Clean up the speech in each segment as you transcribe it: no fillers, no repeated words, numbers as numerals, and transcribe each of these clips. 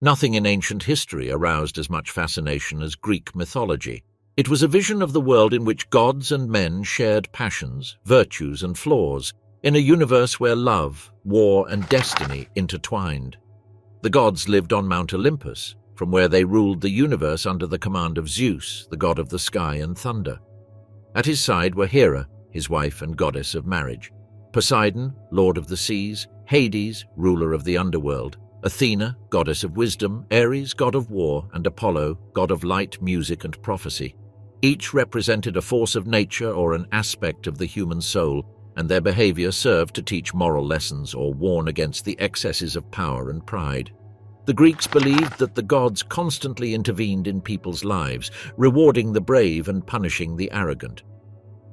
Nothing in ancient history aroused as much fascination as Greek mythology. It was a vision of the world in which gods and men shared passions, virtues, and flaws, in a universe where love, war, and destiny intertwined. The gods lived on Mount Olympus, from where they ruled the universe under the command of Zeus, the god of the sky and thunder. At his side were Hera, his wife and goddess of marriage, Poseidon, lord of the seas, Hades, ruler of the underworld, Athena, goddess of wisdom, Ares, god of war, and Apollo, god of light, music, and prophecy. Each represented a force of nature or an aspect of the human soul, and their behavior served to teach moral lessons or warn against the excesses of power and pride. The Greeks believed that the gods constantly intervened in people's lives, rewarding the brave and punishing the arrogant.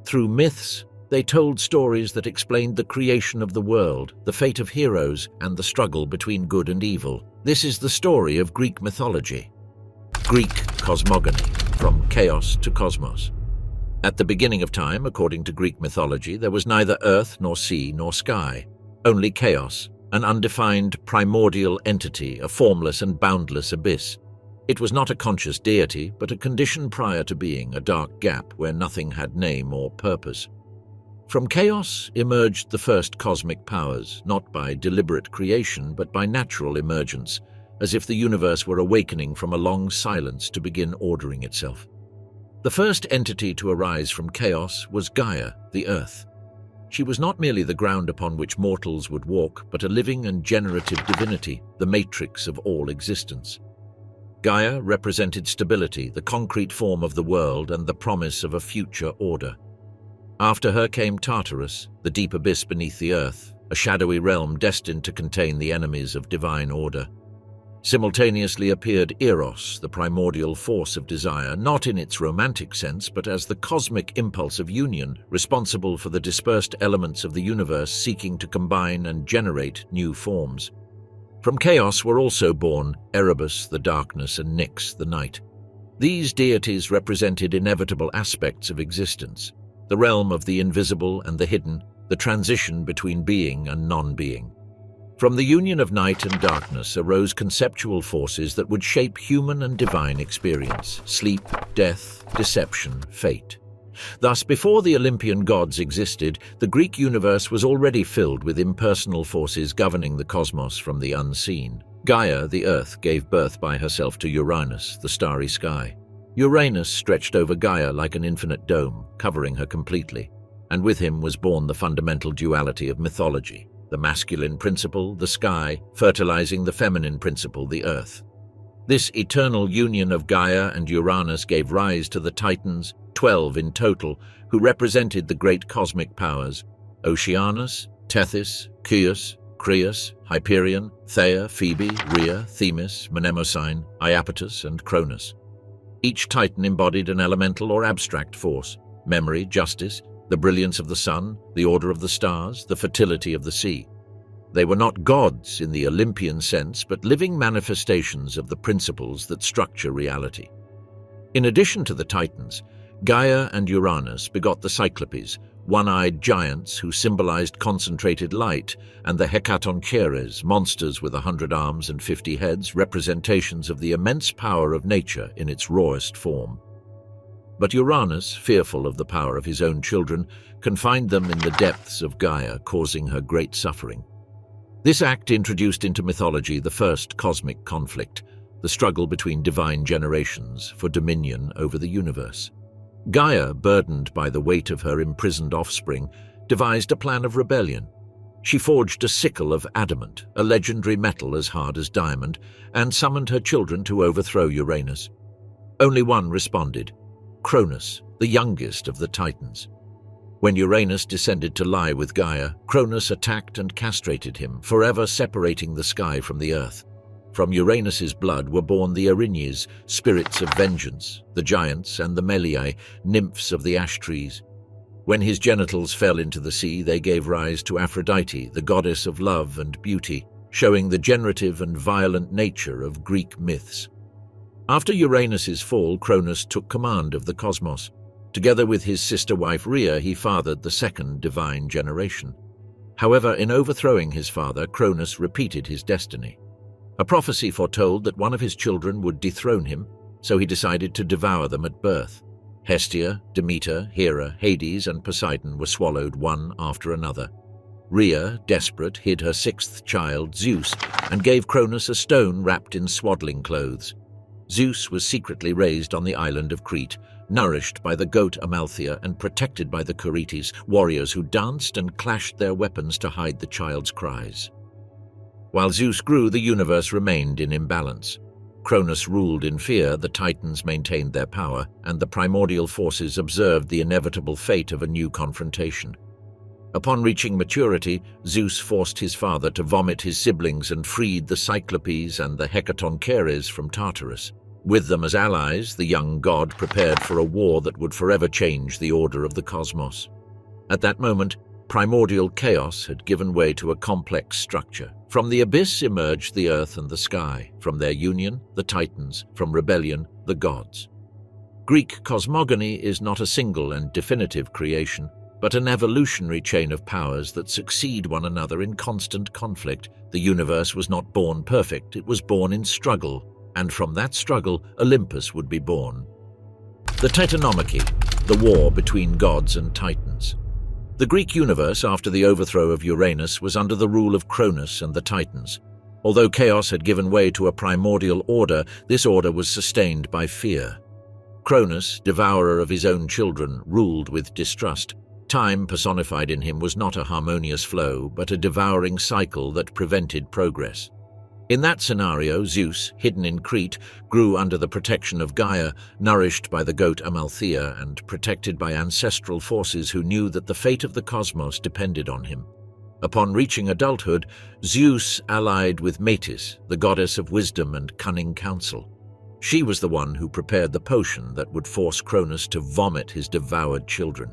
Through myths, they told stories that explained the creation of the world, the fate of heroes, and the struggle between good and evil. This is the story of Greek mythology. Greek cosmogony, from chaos to cosmos. At the beginning of time, according to Greek mythology, there was neither earth nor sea nor sky, only chaos, an undefined primordial entity, a formless and boundless abyss. It was not a conscious deity, but a condition prior to being, a dark gap where nothing had name or purpose. From chaos emerged the first cosmic powers, not by deliberate creation, but by natural emergence, as if the universe were awakening from a long silence to begin ordering itself. The first entity to arise from chaos was Gaia, the earth. She was not merely the ground upon which mortals would walk, but a living and generative divinity, the matrix of all existence. Gaia represented stability, the concrete form of the world, and the promise of a future order. After her came Tartarus, the deep abyss beneath the earth, a shadowy realm destined to contain the enemies of divine order. Simultaneously appeared Eros, the primordial force of desire, not in its romantic sense, but as the cosmic impulse of union, responsible for the dispersed elements of the universe seeking to combine and generate new forms. From chaos were also born Erebus, the darkness, and Nyx, the night. These deities represented inevitable aspects of existence, the realm of the invisible and the hidden, the transition between being and non-being. From the union of night and darkness arose conceptual forces that would shape human and divine experience: sleep, death, deception, fate. Thus, before the Olympian gods existed, the Greek universe was already filled with impersonal forces governing the cosmos from the unseen. Gaia, the earth, gave birth by herself to Uranus, the starry sky. Uranus stretched over Gaia like an infinite dome, covering her completely, and with him was born the fundamental duality of mythology: the masculine principle, the sky, fertilizing the feminine principle, the earth. This eternal union of Gaia and Uranus gave rise to the Titans, 12 in total, who represented the great cosmic powers: Oceanus, Tethys, Chios, Crius, Hyperion, Thea, Phoebe, Rhea, Themis, Mnemosyne, Iapetus, and Cronus. Each Titan embodied an elemental or abstract force: memory, justice, the brilliance of the sun, the order of the stars, the fertility of the sea. They were not gods in the Olympian sense, but living manifestations of the principles that structure reality. In addition to the Titans, Gaia and Uranus begot the Cyclopes, one-eyed giants who symbolized concentrated light, and the Hecatoncheires, monsters with 100 arms and 50 heads, representations of the immense power of nature in its rawest form. But Uranus, fearful of the power of his own children, confined them in the depths of Gaia, causing her great suffering. This act introduced into mythology the first cosmic conflict, the struggle between divine generations for dominion over the universe. Gaia, burdened by the weight of her imprisoned offspring, devised a plan of rebellion. She forged a sickle of adamant, a legendary metal as hard as diamond, and summoned her children to overthrow Uranus. Only one responded: Cronus, the youngest of the Titans. When Uranus descended to lie with Gaia, Cronus attacked and castrated him, forever separating the sky from the earth. From Uranus's blood were born the Erinyes, spirits of vengeance, the giants, and the Meliae, nymphs of the ash trees. When his genitals fell into the sea, they gave rise to Aphrodite, the goddess of love and beauty, showing the generative and violent nature of Greek myths. After Uranus's fall, Cronus took command of the cosmos. Together with his sister wife Rhea, he fathered the second divine generation. However, in overthrowing his father, Cronus repeated his destiny. A prophecy foretold that one of his children would dethrone him, so he decided to devour them at birth. Hestia, Demeter, Hera, Hades, and Poseidon were swallowed one after another. Rhea, desperate, hid her sixth child, Zeus, and gave Cronus a stone wrapped in swaddling clothes. Zeus was secretly raised on the island of Crete, nourished by the goat Amalthea and protected by the Curetes, warriors who danced and clashed their weapons to hide the child's cries. While Zeus grew, the universe remained in imbalance. Cronus ruled in fear, the Titans maintained their power, and the primordial forces observed the inevitable fate of a new confrontation. Upon reaching maturity, Zeus forced his father to vomit his siblings and freed the Cyclopes and the Hecatoncheires from Tartarus. With them as allies, the young god prepared for a war that would forever change the order of the cosmos. At that moment, primordial chaos had given way to a complex structure. From the abyss emerged the earth and the sky. From their union, the Titans. From rebellion, the gods. Greek cosmogony is not a single and definitive creation, but an evolutionary chain of powers that succeed one another in constant conflict. The universe was not born perfect, it was born in struggle, and from that struggle, Olympus would be born. The Titanomachy, the war between gods and Titans. The Greek universe, after the overthrow of Uranus, was under the rule of Cronus and the Titans. Although chaos had given way to a primordial order, this order was sustained by fear. Cronus, devourer of his own children, ruled with distrust. Time personified in him was not a harmonious flow, but a devouring cycle that prevented progress. In that scenario, Zeus, hidden in Crete, grew under the protection of Gaia, nourished by the goat Amalthea and protected by ancestral forces who knew that the fate of the cosmos depended on him. Upon reaching adulthood, Zeus allied with Metis, the goddess of wisdom and cunning counsel. She was the one who prepared the potion that would force Cronus to vomit his devoured children.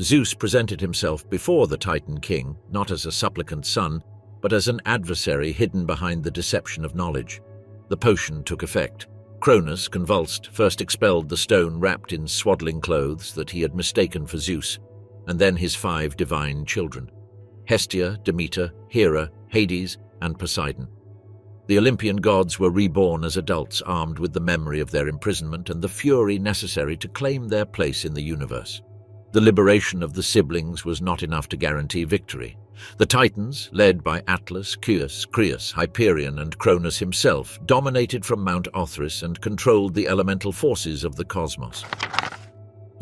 Zeus presented himself before the Titan king, not as a supplicant son, but as an adversary hidden behind the deception of knowledge. The potion took effect. Cronus, convulsed, first expelled the stone wrapped in swaddling clothes that he had mistaken for Zeus, and then his 5 divine children: Hestia, Demeter, Hera, Hades, and Poseidon. The Olympian gods were reborn as adults, armed with the memory of their imprisonment and the fury necessary to claim their place in the universe. The liberation of the siblings was not enough to guarantee victory. The Titans, led by Atlas, Creus, Hyperion, and Cronus himself, dominated from Mount Othrys and controlled the elemental forces of the cosmos.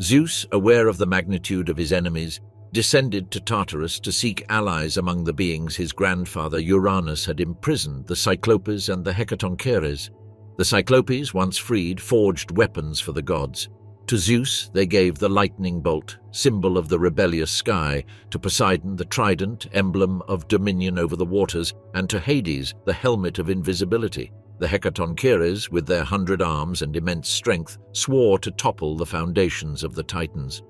Zeus, aware of the magnitude of his enemies, descended to Tartarus to seek allies among the beings his grandfather Uranus had imprisoned, the Cyclopes and the Hecatoncheires. The Cyclopes, once freed, forged weapons for the gods. To Zeus they gave the lightning bolt, symbol of the rebellious sky, to Poseidon the trident, emblem of dominion over the waters, and to Hades the helmet of invisibility. The Hecatoncheires, with their 100 arms and immense strength, swore to topple the foundations of the Titans.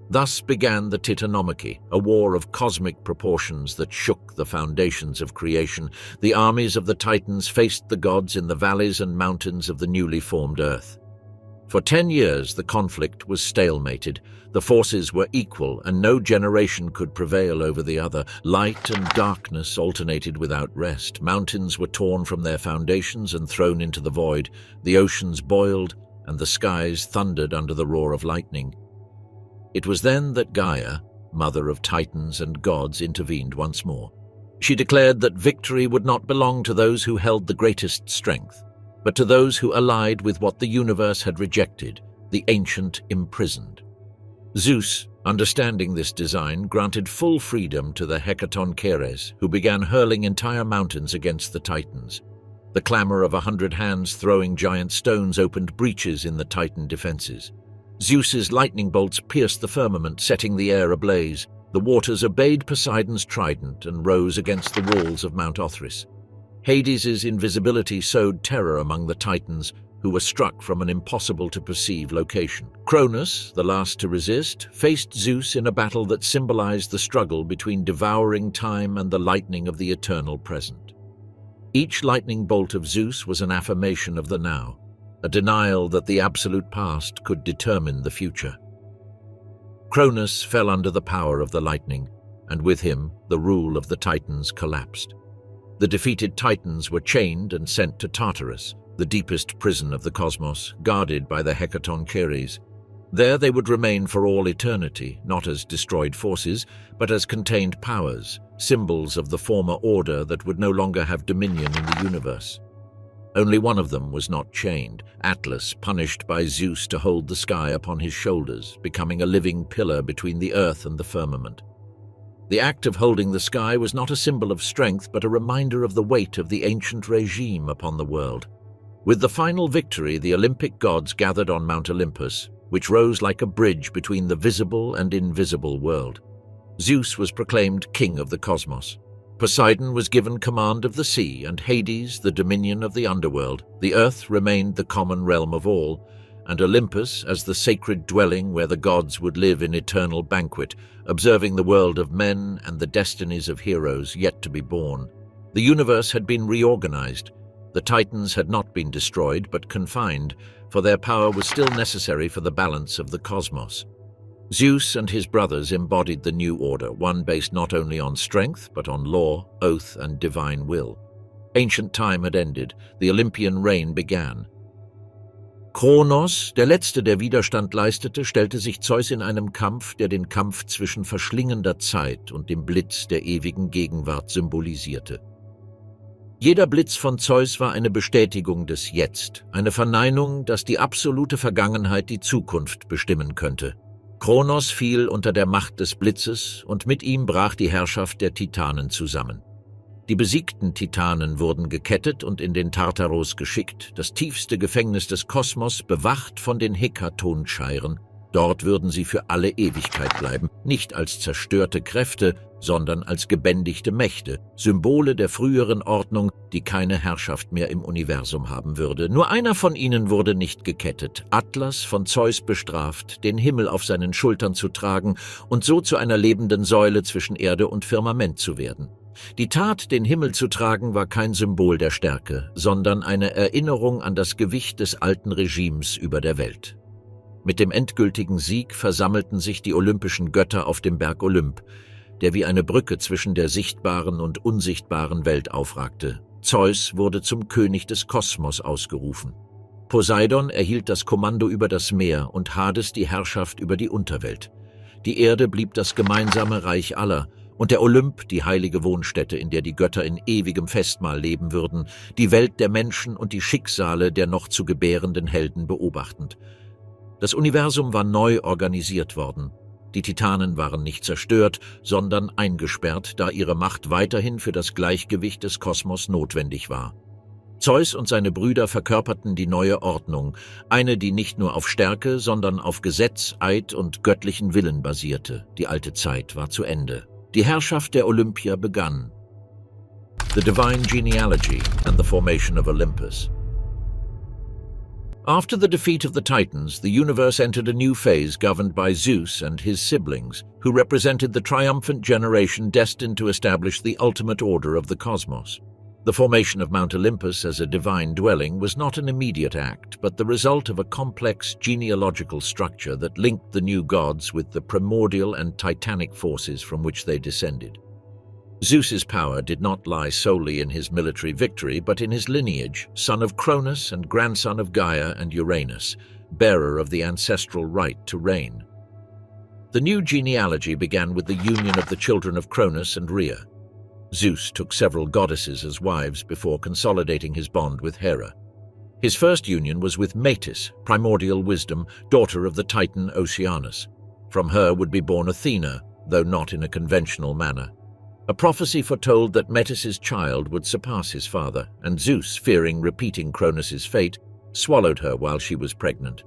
Thus began the Titanomachy, a war of cosmic proportions that shook the foundations of creation. The armies of the Titans faced the gods in the valleys and mountains of the newly formed earth. For 10 years the conflict was stalemated. The forces were equal, and no generation could prevail over the other. Light and darkness alternated without rest. Mountains were torn from their foundations and thrown into the void. The oceans boiled, and the skies thundered under the roar of lightning. It was then that Gaia, mother of Titans and gods, intervened once more. She declared that victory would not belong to those who held the greatest strength, but to those who allied with what the universe had rejected, the ancient imprisoned. Zeus, understanding this design, granted full freedom to the Hecatoncheires, who began hurling entire mountains against the Titans. The clamor of 100 hands throwing giant stones opened breaches in the Titan defenses. Zeus's lightning bolts pierced the firmament, setting the air ablaze. The waters obeyed Poseidon's trident and rose against the walls of Mount Othrys. Hades's invisibility sowed terror among the Titans, who were struck from an impossible-to-perceive location. Cronus, the last to resist, faced Zeus in a battle that symbolized the struggle between devouring time and the lightning of the eternal present. Each lightning bolt of Zeus was an affirmation of the now, a denial that the absolute past could determine the future. Cronus fell under the power of the lightning, and with him the rule of the Titans collapsed. The defeated Titans were chained and sent to Tartarus, the deepest prison of the cosmos, guarded by the Hecatoncheires. There they would remain for all eternity, not as destroyed forces, but as contained powers, symbols of the former order that would no longer have dominion in the universe. Only one of them was not chained, Atlas, punished by Zeus to hold the sky upon his shoulders, becoming a living pillar between the earth and the firmament. The act of holding the sky was not a symbol of strength, but a reminder of the weight of the ancient regime upon the world. With the final victory, the Olympic gods gathered on Mount Olympus, which rose like a bridge between the visible and invisible world. Zeus was proclaimed king of the cosmos. Poseidon was given command of the sea, and Hades the dominion of the underworld. The earth remained the common realm of all, and Olympus as the sacred dwelling where the gods would live in eternal banquet, observing the world of men and the destinies of heroes yet to be born. The universe had been reorganized. The Titans had not been destroyed but confined, for their power was still necessary for the balance of the cosmos. Zeus and his brothers embodied the new order, one based not only on strength but on law, oath, and divine will. Ancient time had ended. The Olympian reign began. Kronos, der Letzte, der Widerstand leistete, stellte sich Zeus in einem Kampf, der den Kampf zwischen verschlingender Zeit und dem Blitz der ewigen Gegenwart symbolisierte. Jeder Blitz von Zeus war eine Bestätigung des Jetzt, eine Verneinung, dass die absolute Vergangenheit die Zukunft bestimmen könnte. Kronos fiel unter der Macht des Blitzes und mit ihm brach die Herrschaft der Titanen zusammen. Die besiegten Titanen wurden gekettet und in den Tartaros geschickt, das tiefste Gefängnis des Kosmos, bewacht von den Hekatoncheiren. Dort würden sie für alle Ewigkeit bleiben, nicht als zerstörte Kräfte, sondern als gebändigte Mächte, Symbole der früheren Ordnung, die keine Herrschaft mehr im Universum haben würde. Nur einer von ihnen wurde nicht gekettet, Atlas, von Zeus bestraft, den Himmel auf seinen Schultern zu tragen und so zu einer lebenden Säule zwischen Erde und Firmament zu werden. Die Tat, den Himmel zu tragen, war kein Symbol der Stärke, sondern eine Erinnerung an das Gewicht des alten Regimes über der Welt. Mit dem endgültigen Sieg versammelten sich die olympischen Götter auf dem Berg Olymp, der wie eine Brücke zwischen der sichtbaren und unsichtbaren Welt aufragte. Zeus wurde zum König des Kosmos ausgerufen. Poseidon erhielt das Kommando über das Meer und Hades die Herrschaft über die Unterwelt. Die Erde blieb das gemeinsame Reich aller, und der Olymp die heilige Wohnstätte, in der die Götter in ewigem Festmahl leben würden, die Welt der Menschen und die Schicksale der noch zu gebärenden Helden beobachtend. Das Universum war neu organisiert worden. Die Titanen waren nicht zerstört, sondern eingesperrt, da ihre Macht weiterhin für das Gleichgewicht des Kosmos notwendig war. Zeus und seine Brüder verkörperten die neue Ordnung, eine, die nicht nur auf Stärke, sondern auf Gesetz, Eid und göttlichen Willen basierte. Die alte Zeit war zu Ende. Die Herrschaft der Olympier begann. The Divine Genealogy and the Formation of Olympus. After the defeat of the Titans, the universe entered a new phase governed by Zeus and his siblings, who represented the triumphant generation destined to establish the ultimate order of the cosmos. The formation of Mount Olympus as a divine dwelling was not an immediate act, but the result of a complex genealogical structure that linked the new gods with the primordial and titanic forces from which they descended. Zeus's power did not lie solely in his military victory, but in his lineage, son of Cronus and grandson of Gaia and Uranus, bearer of the ancestral right to reign. The new genealogy began with the union of the children of Cronus and Rhea. Zeus took several goddesses as wives before consolidating his bond with Hera. His first union was with Metis, primordial wisdom, daughter of the Titan Oceanus. From her would be born Athena, though not in a conventional manner. A prophecy foretold that Metis's child would surpass his father, and Zeus, fearing repeating Cronus's fate, swallowed her while she was pregnant.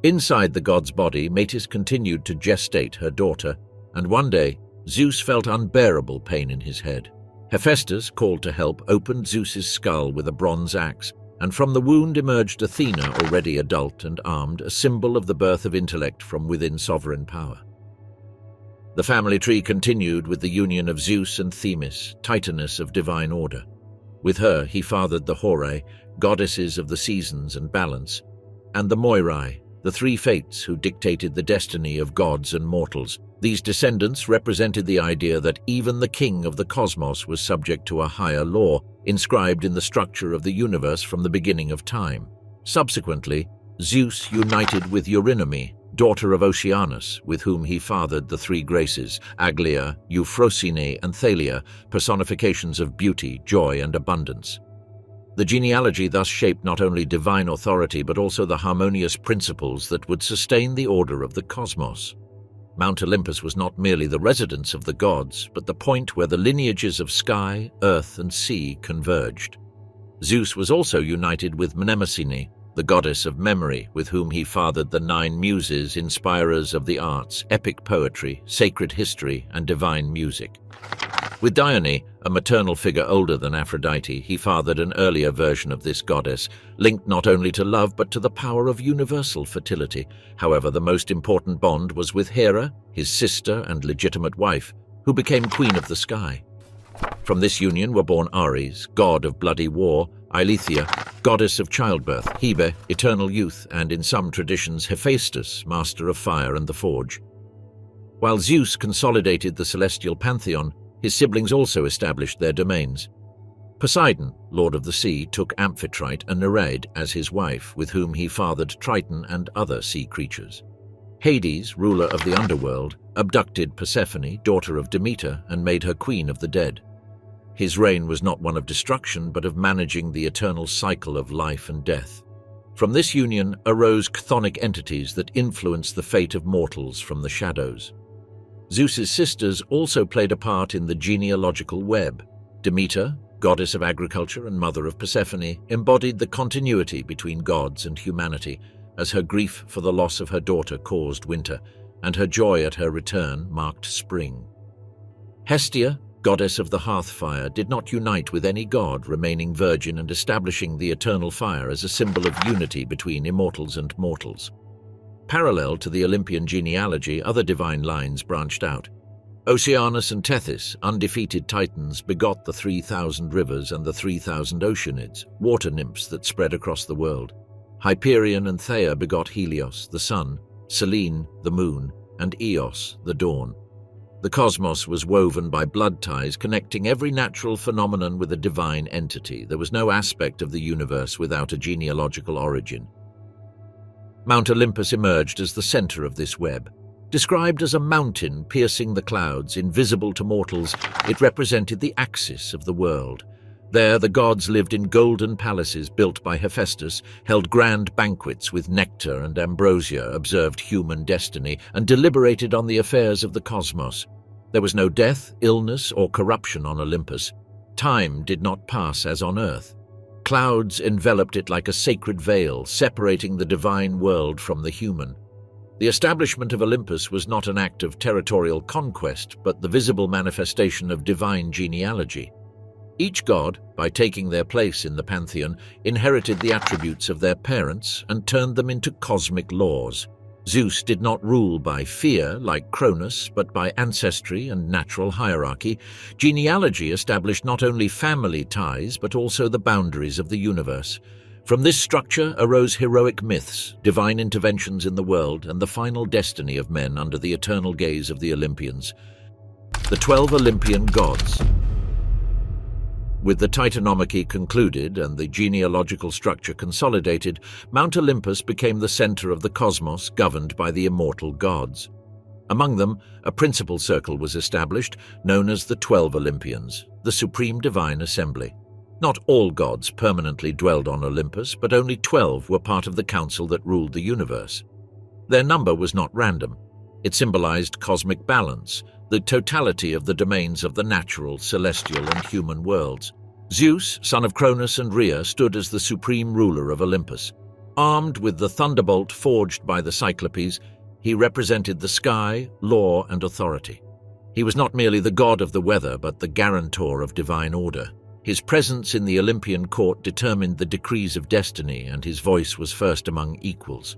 Inside the god's body, Metis continued to gestate her daughter, and one day, Zeus felt unbearable pain in his head. Hephaestus, called to help, opened Zeus's skull with a bronze axe, and from the wound emerged Athena, already adult and armed, a symbol of the birth of intellect from within sovereign power. The family tree continued with the union of Zeus and Themis, Titaness of divine order. With her he fathered the Horae, goddesses of the seasons and balance, and the Moirae, the three fates who dictated the destiny of gods and mortals. These descendants represented the idea that even the king of the cosmos was subject to a higher law, inscribed in the structure of the universe from the beginning of time. Subsequently, Zeus united with Eurynome, daughter of Oceanus, with whom he fathered the three Graces, Aglaea, Euphrosyne, and Thalia, personifications of beauty, joy, and abundance. The genealogy thus shaped not only divine authority but also the harmonious principles that would sustain the order of the cosmos. Mount Olympus was not merely the residence of the gods, but the point where the lineages of sky, earth, and sea converged. Zeus was also united with Mnemosyne, the goddess of memory, with whom he fathered the 9 muses, inspirers of the arts, epic poetry, sacred history, and divine music. With Dione, a maternal figure older than Aphrodite, he fathered an earlier version of this goddess, linked not only to love but to the power of universal fertility. However, the most important bond was with Hera, his sister and legitimate wife, who became queen of the sky. From this union were born Ares, god of bloody war, Eileithyia, goddess of childbirth, Hebe, eternal youth, and in some traditions Hephaestus, master of fire and the forge. While Zeus consolidated the celestial pantheon, his siblings also established their domains. Poseidon, lord of the sea, took Amphitrite and Nereid as his wife, with whom he fathered Triton and other sea creatures. Hades, ruler of the underworld, abducted Persephone, daughter of Demeter, and made her queen of the dead. His reign was not one of destruction, but of managing the eternal cycle of life and death. From this union arose chthonic entities that influenced the fate of mortals from the shadows. Zeus's sisters also played a part in the genealogical web. Demeter, goddess of agriculture and mother of Persephone, embodied the continuity between gods and humanity, as her grief for the loss of her daughter caused winter, and her joy at her return marked spring. Hestia, goddess of the hearth fire, did not unite with any god, remaining virgin and establishing the eternal fire as a symbol of unity between immortals and mortals. Parallel to the Olympian genealogy, other divine lines branched out. Oceanus and Tethys, undefeated titans, begot the 3,000 rivers and the 3,000 oceanids, water nymphs that spread across the world. Hyperion and Theia begot Helios, the sun, Selene, the moon, and Eos, the dawn. The cosmos was woven by blood ties connecting every natural phenomenon with a divine entity. There was no aspect of the universe without a genealogical origin. Mount Olympus emerged as the center of this web. Described as a mountain piercing the clouds, invisible to mortals, it represented the axis of the world. There the gods lived in golden palaces built by Hephaestus, held grand banquets with nectar and ambrosia, observed human destiny, and deliberated on the affairs of the cosmos. There was no death, illness, or corruption on Olympus. Time did not pass as on earth. Clouds enveloped it like a sacred veil, separating the divine world from the human. The establishment of Olympus was not an act of territorial conquest, but the visible manifestation of divine genealogy. Each god, by taking their place in the pantheon, inherited the attributes of their parents and turned them into cosmic laws. Zeus did not rule by fear like Cronus, but by ancestry and natural hierarchy. Genealogy established not only family ties, but also the boundaries of the universe. From this structure arose heroic myths, divine interventions in the world, and the final destiny of men under the eternal gaze of the Olympians. The 12 Olympian gods. With the Titanomachy concluded and the genealogical structure consolidated, Mount Olympus became the center of the cosmos governed by the immortal gods. Among them, a principal circle was established, known as the 12 Olympians, the supreme divine assembly. Not all gods permanently dwelled on Olympus, but only 12 were part of the council that ruled the universe. Their number was not random. It symbolized cosmic balance, the totality of the domains of the natural, celestial, and human worlds. Zeus, son of Cronus and Rhea, stood as the supreme ruler of Olympus. Armed with the thunderbolt forged by the Cyclopes, he represented the sky, law, and authority. He was not merely the god of the weather, but the guarantor of divine order. His presence in the Olympian court determined the decrees of destiny, and his voice was first among equals.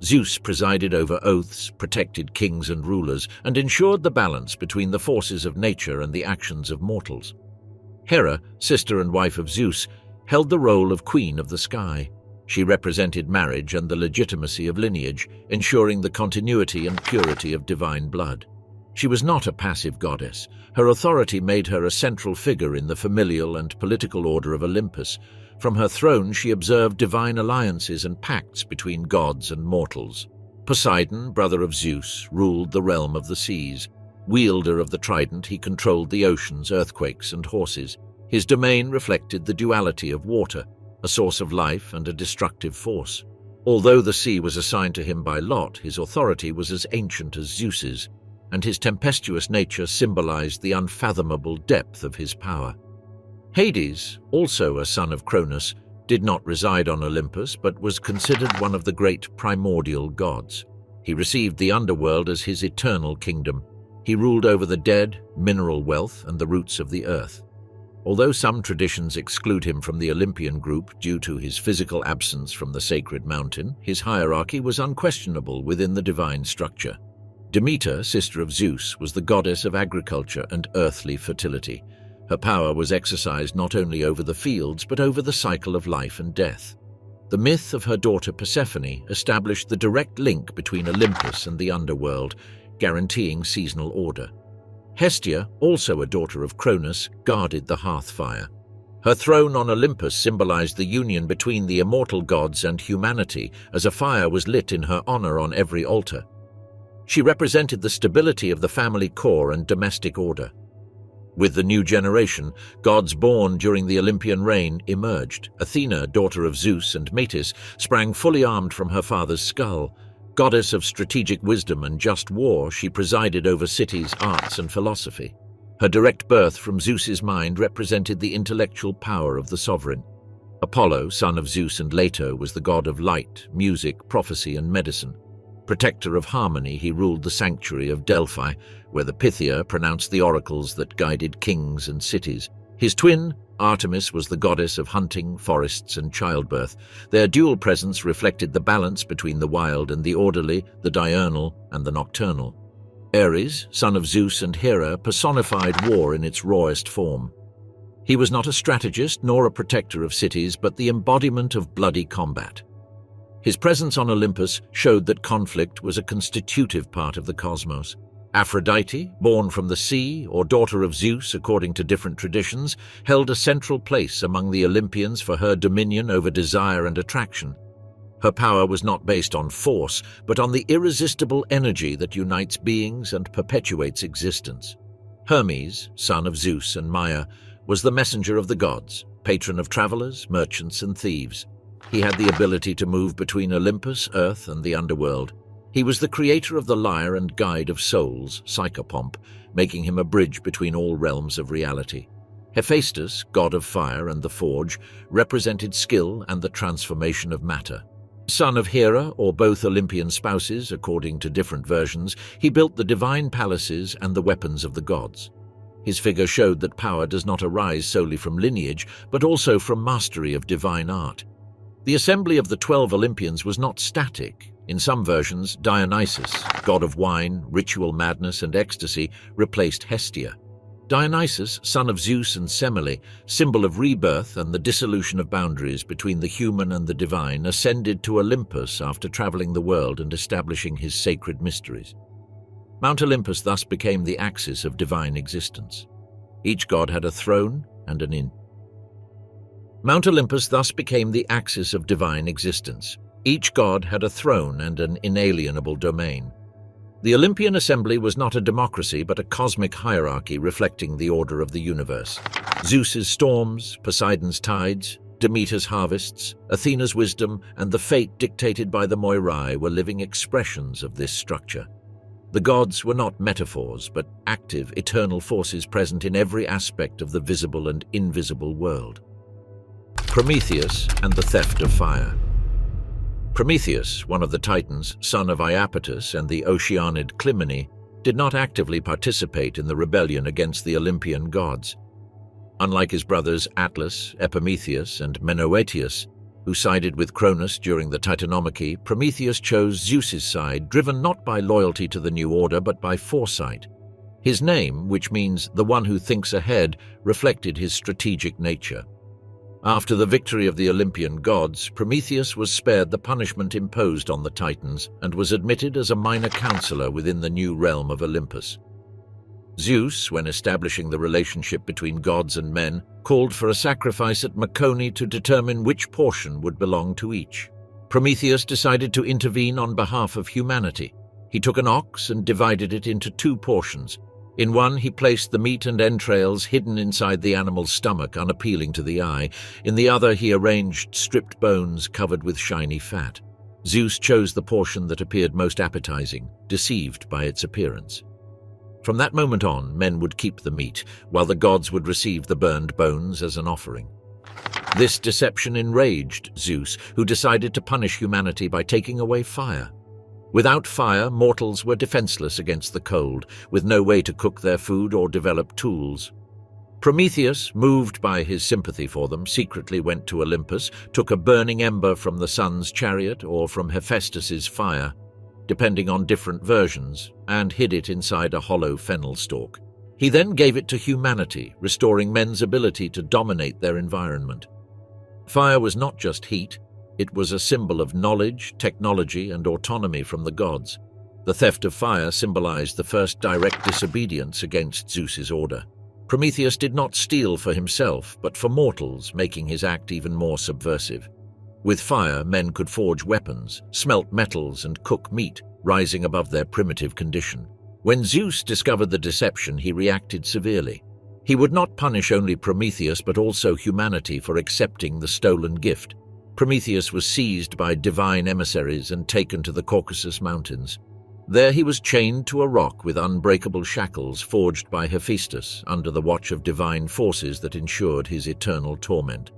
Zeus presided over oaths, protected kings and rulers, and ensured the balance between the forces of nature and the actions of mortals. Hera, sister and wife of Zeus, held the role of queen of the sky. She represented marriage and the legitimacy of lineage, ensuring the continuity and purity of divine blood. She was not a passive goddess. Her authority made her a central figure in the familial and political order of Olympus. From her throne she observed divine alliances and pacts between gods and mortals. Poseidon, brother of Zeus, ruled the realm of the seas. Wielder of the trident, he controlled the oceans, earthquakes, and horses. His domain reflected the duality of water, a source of life and a destructive force. Although the sea was assigned to him by lot, his authority was as ancient as Zeus's, and his tempestuous nature symbolized the unfathomable depth of his power. Hades, also a son of Cronus, did not reside on Olympus but was considered one of the great primordial gods. He received the underworld as his eternal kingdom. He ruled over the dead, mineral wealth, and the roots of the earth. Although some traditions exclude him from the Olympian group due to his physical absence from the sacred mountain, his hierarchy was unquestionable within the divine structure. Demeter, sister of Zeus, was the goddess of agriculture and earthly fertility. Her power was exercised not only over the fields but over the cycle of life and death. The myth of her daughter Persephone established the direct link between Olympus and the underworld, guaranteeing seasonal order. Hestia, also a daughter of Cronus, guarded the hearth fire. Her throne on Olympus symbolized the union between the immortal gods and humanity, as a fire was lit in her honor on every altar. She represented the stability of the family core and domestic order. With the new generation, gods born during the Olympian reign emerged. Athena, daughter of Zeus and Metis, sprang fully armed from her father's skull. Goddess of strategic wisdom and just war, she presided over cities, arts, and philosophy. Her direct birth from Zeus's mind represented the intellectual power of the sovereign. Apollo, son of Zeus and Leto, was the god of light, music, prophecy, and medicine. Protector of harmony, he ruled the sanctuary of Delphi, where the Pythia pronounced the oracles that guided kings and cities. His twin, Artemis, was the goddess of hunting, forests, and childbirth. Their dual presence reflected the balance between the wild and the orderly, the diurnal and the nocturnal. Ares, son of Zeus and Hera, personified war in its rawest form. He was not a strategist nor a protector of cities, but the embodiment of bloody combat. His presence on Olympus showed that conflict was a constitutive part of the cosmos. Aphrodite, born from the sea, or daughter of Zeus according to different traditions, held a central place among the Olympians for her dominion over desire and attraction. Her power was not based on force, but on the irresistible energy that unites beings and perpetuates existence. Hermes, son of Zeus and Maia, was the messenger of the gods, patron of travelers, merchants, and thieves. He had the ability to move between Olympus, earth, and the underworld. He was the creator of the lyre and guide of souls, psychopomp, making him a bridge between all realms of reality. Hephaestus, god of fire and the forge, represented skill and the transformation of matter. Son of Hera, or both Olympian spouses, according to different versions, he built the divine palaces and the weapons of the gods. His figure showed that power does not arise solely from lineage, but also from mastery of divine art. The assembly of the 12 Olympians was not static. In some versions, Dionysus, god of wine, ritual madness, and ecstasy, replaced Hestia. Dionysus, son of Zeus and Semele, symbol of rebirth and the dissolution of boundaries between the human and the divine, ascended to Olympus after traveling the world and establishing his sacred mysteries. Mount Olympus thus became the axis of divine existence. Each god had a throne and an inn. Mount Olympus thus became the axis of divine existence. Each god had a throne and an inalienable domain. The Olympian assembly was not a democracy but a cosmic hierarchy reflecting the order of the universe. Zeus's storms, Poseidon's tides, Demeter's harvests, Athena's wisdom, and the fate dictated by the Moirai were living expressions of this structure. The gods were not metaphors but active, eternal forces present in every aspect of the visible and invisible world. Prometheus and the theft of fire. Prometheus, one of the Titans, son of Iapetus and the Oceanid Clymene, did not actively participate in the rebellion against the Olympian gods. Unlike his brothers Atlas, Epimetheus, and Menœtius, who sided with Cronus during the Titanomachy, Prometheus chose Zeus's side, driven not by loyalty to the new order but by foresight. His name, which means the one who thinks ahead, reflected his strategic nature. After the victory of the Olympian gods, Prometheus was spared the punishment imposed on the Titans and was admitted as a minor counselor within the new realm of Olympus. Zeus, when establishing the relationship between gods and men, called for a sacrifice at Mecone to determine which portion would belong to each. Prometheus decided to intervene on behalf of humanity. He took an ox and divided it into two portions. In one, he placed the meat and entrails hidden inside the animal's stomach, unappealing to the eye. In the other, he arranged stripped bones covered with shiny fat. Zeus chose the portion that appeared most appetizing, deceived by its appearance. From that moment on, men would keep the meat, while the gods would receive the burned bones as an offering. This deception enraged Zeus, who decided to punish humanity by taking away fire. Without fire, mortals were defenseless against the cold, with no way to cook their food or develop tools. Prometheus, moved by his sympathy for them, secretly went to Olympus, took a burning ember from the sun's chariot or from Hephaestus's fire, depending on different versions, and hid it inside a hollow fennel stalk. He then gave it to humanity, restoring men's ability to dominate their environment. Fire was not just heat. It was a symbol of knowledge, technology, and autonomy from the gods. The theft of fire symbolized the first direct disobedience against Zeus's order. Prometheus did not steal for himself, but for mortals, making his act even more subversive. With fire, men could forge weapons, smelt metals, and cook meat, rising above their primitive condition. When Zeus discovered the deception, he reacted severely. He would not punish only Prometheus, but also humanity for accepting the stolen gift. Prometheus was seized by divine emissaries and taken to the Caucasus Mountains. There he was chained to a rock with unbreakable shackles forged by Hephaestus under the watch of divine forces that ensured his eternal torment.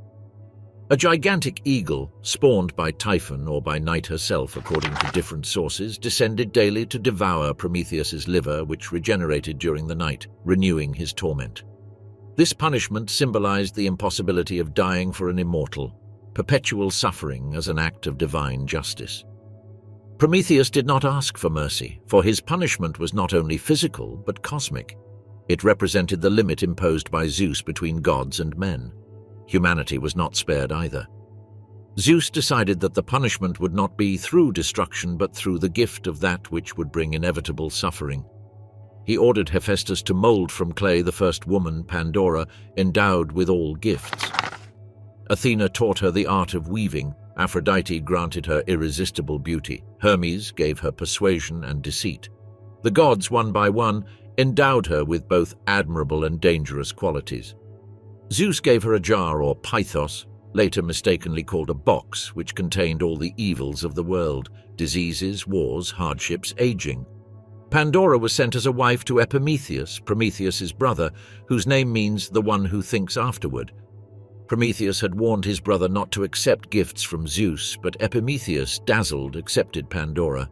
A gigantic eagle, spawned by Typhon or by Night herself according to different sources, descended daily to devour Prometheus's liver, which regenerated during the night, renewing his torment. This punishment symbolized the impossibility of dying for an immortal, perpetual suffering as an act of divine justice. Prometheus did not ask for mercy, for his punishment was not only physical but cosmic. It represented the limit imposed by Zeus between gods and men. Humanity was not spared either. Zeus decided that the punishment would not be through destruction but through the gift of that which would bring inevitable suffering. He ordered Hephaestus to mold from clay the first woman, Pandora, endowed with all gifts. Athena taught her the art of weaving, Aphrodite granted her irresistible beauty, Hermes gave her persuasion and deceit. The gods, one by one, endowed her with both admirable and dangerous qualities. Zeus gave her a jar or pythos, later mistakenly called a box, which contained all the evils of the world, diseases, wars, hardships, aging. Pandora was sent as a wife to Epimetheus, Prometheus's brother, whose name means the one who thinks afterward. Prometheus had warned his brother not to accept gifts from Zeus, but Epimetheus, dazzled, accepted Pandora.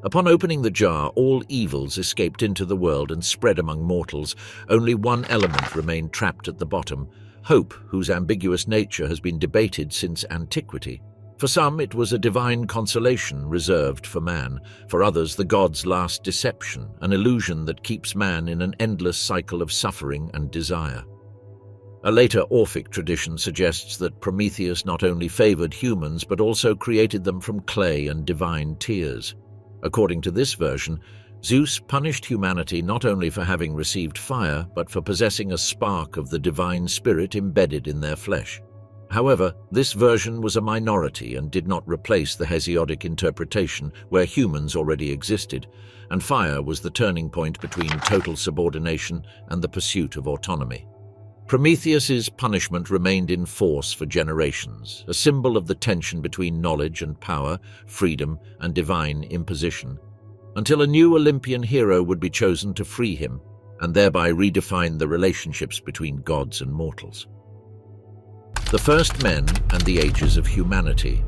Upon opening the jar, all evils escaped into the world and spread among mortals. Only one element remained trapped at the bottom, hope, whose ambiguous nature has been debated since antiquity. For some, it was a divine consolation reserved for man. For others, the gods' last deception, an illusion that keeps man in an endless cycle of suffering and desire. A later Orphic tradition suggests that Prometheus not only favored humans but also created them from clay and divine tears. According to this version, Zeus punished humanity not only for having received fire, but for possessing a spark of the divine spirit embedded in their flesh. However, this version was a minority and did not replace the Hesiodic interpretation where humans already existed, and fire was the turning point between total subordination and the pursuit of autonomy. Prometheus's punishment remained in force for generations, a symbol of the tension between knowledge and power, freedom and divine imposition, until a new Olympian hero would be chosen to free him and thereby redefine the relationships between gods and mortals. The first men and the ages of humanity.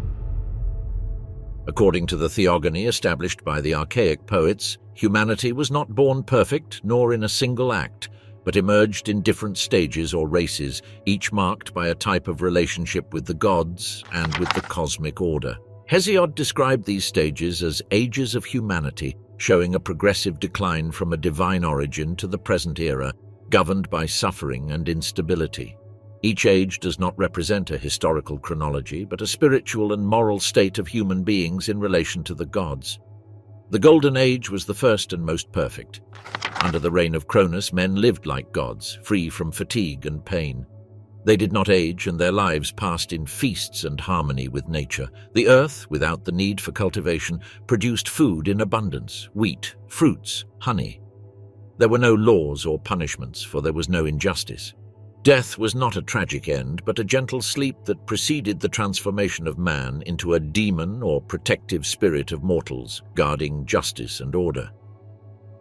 According to the theogony established by the archaic poets, humanity was not born perfect nor in a single act, but emerged in different stages or races, each marked by a type of relationship with the gods and with the cosmic order. Hesiod described these stages as ages of humanity, showing a progressive decline from a divine origin to the present era, governed by suffering and instability. Each age does not represent a historical chronology, but a spiritual and moral state of human beings in relation to the gods. The Golden Age was the first and most perfect. Under the reign of Cronus, men lived like gods, free from fatigue and pain. They did not age, and their lives passed in feasts and harmony with nature. The earth, without the need for cultivation, produced food in abundance: wheat, fruits, honey. There were no laws or punishments, for there was no injustice. Death was not a tragic end, but a gentle sleep that preceded the transformation of man into a demon or protective spirit of mortals, guarding justice and order.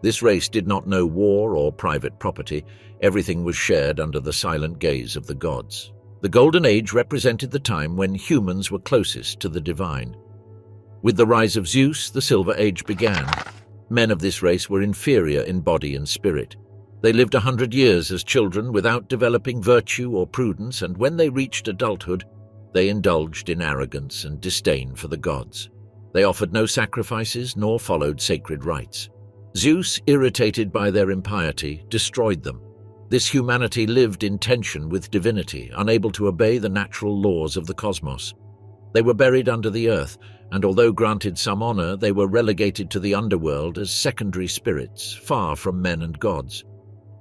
This race did not know war or private property. Everything was shared under the silent gaze of the gods. The Golden Age represented the time when humans were closest to the divine. With the rise of Zeus, the Silver Age began. Men of this race were inferior in body and spirit. They lived 100 years as children without developing virtue or prudence, and when they reached adulthood, they indulged in arrogance and disdain for the gods. They offered no sacrifices nor followed sacred rites. Zeus, irritated by their impiety, destroyed them. This humanity lived in tension with divinity, unable to obey the natural laws of the cosmos. They were buried under the earth, and although granted some honor, they were relegated to the underworld as secondary spirits, far from men and gods.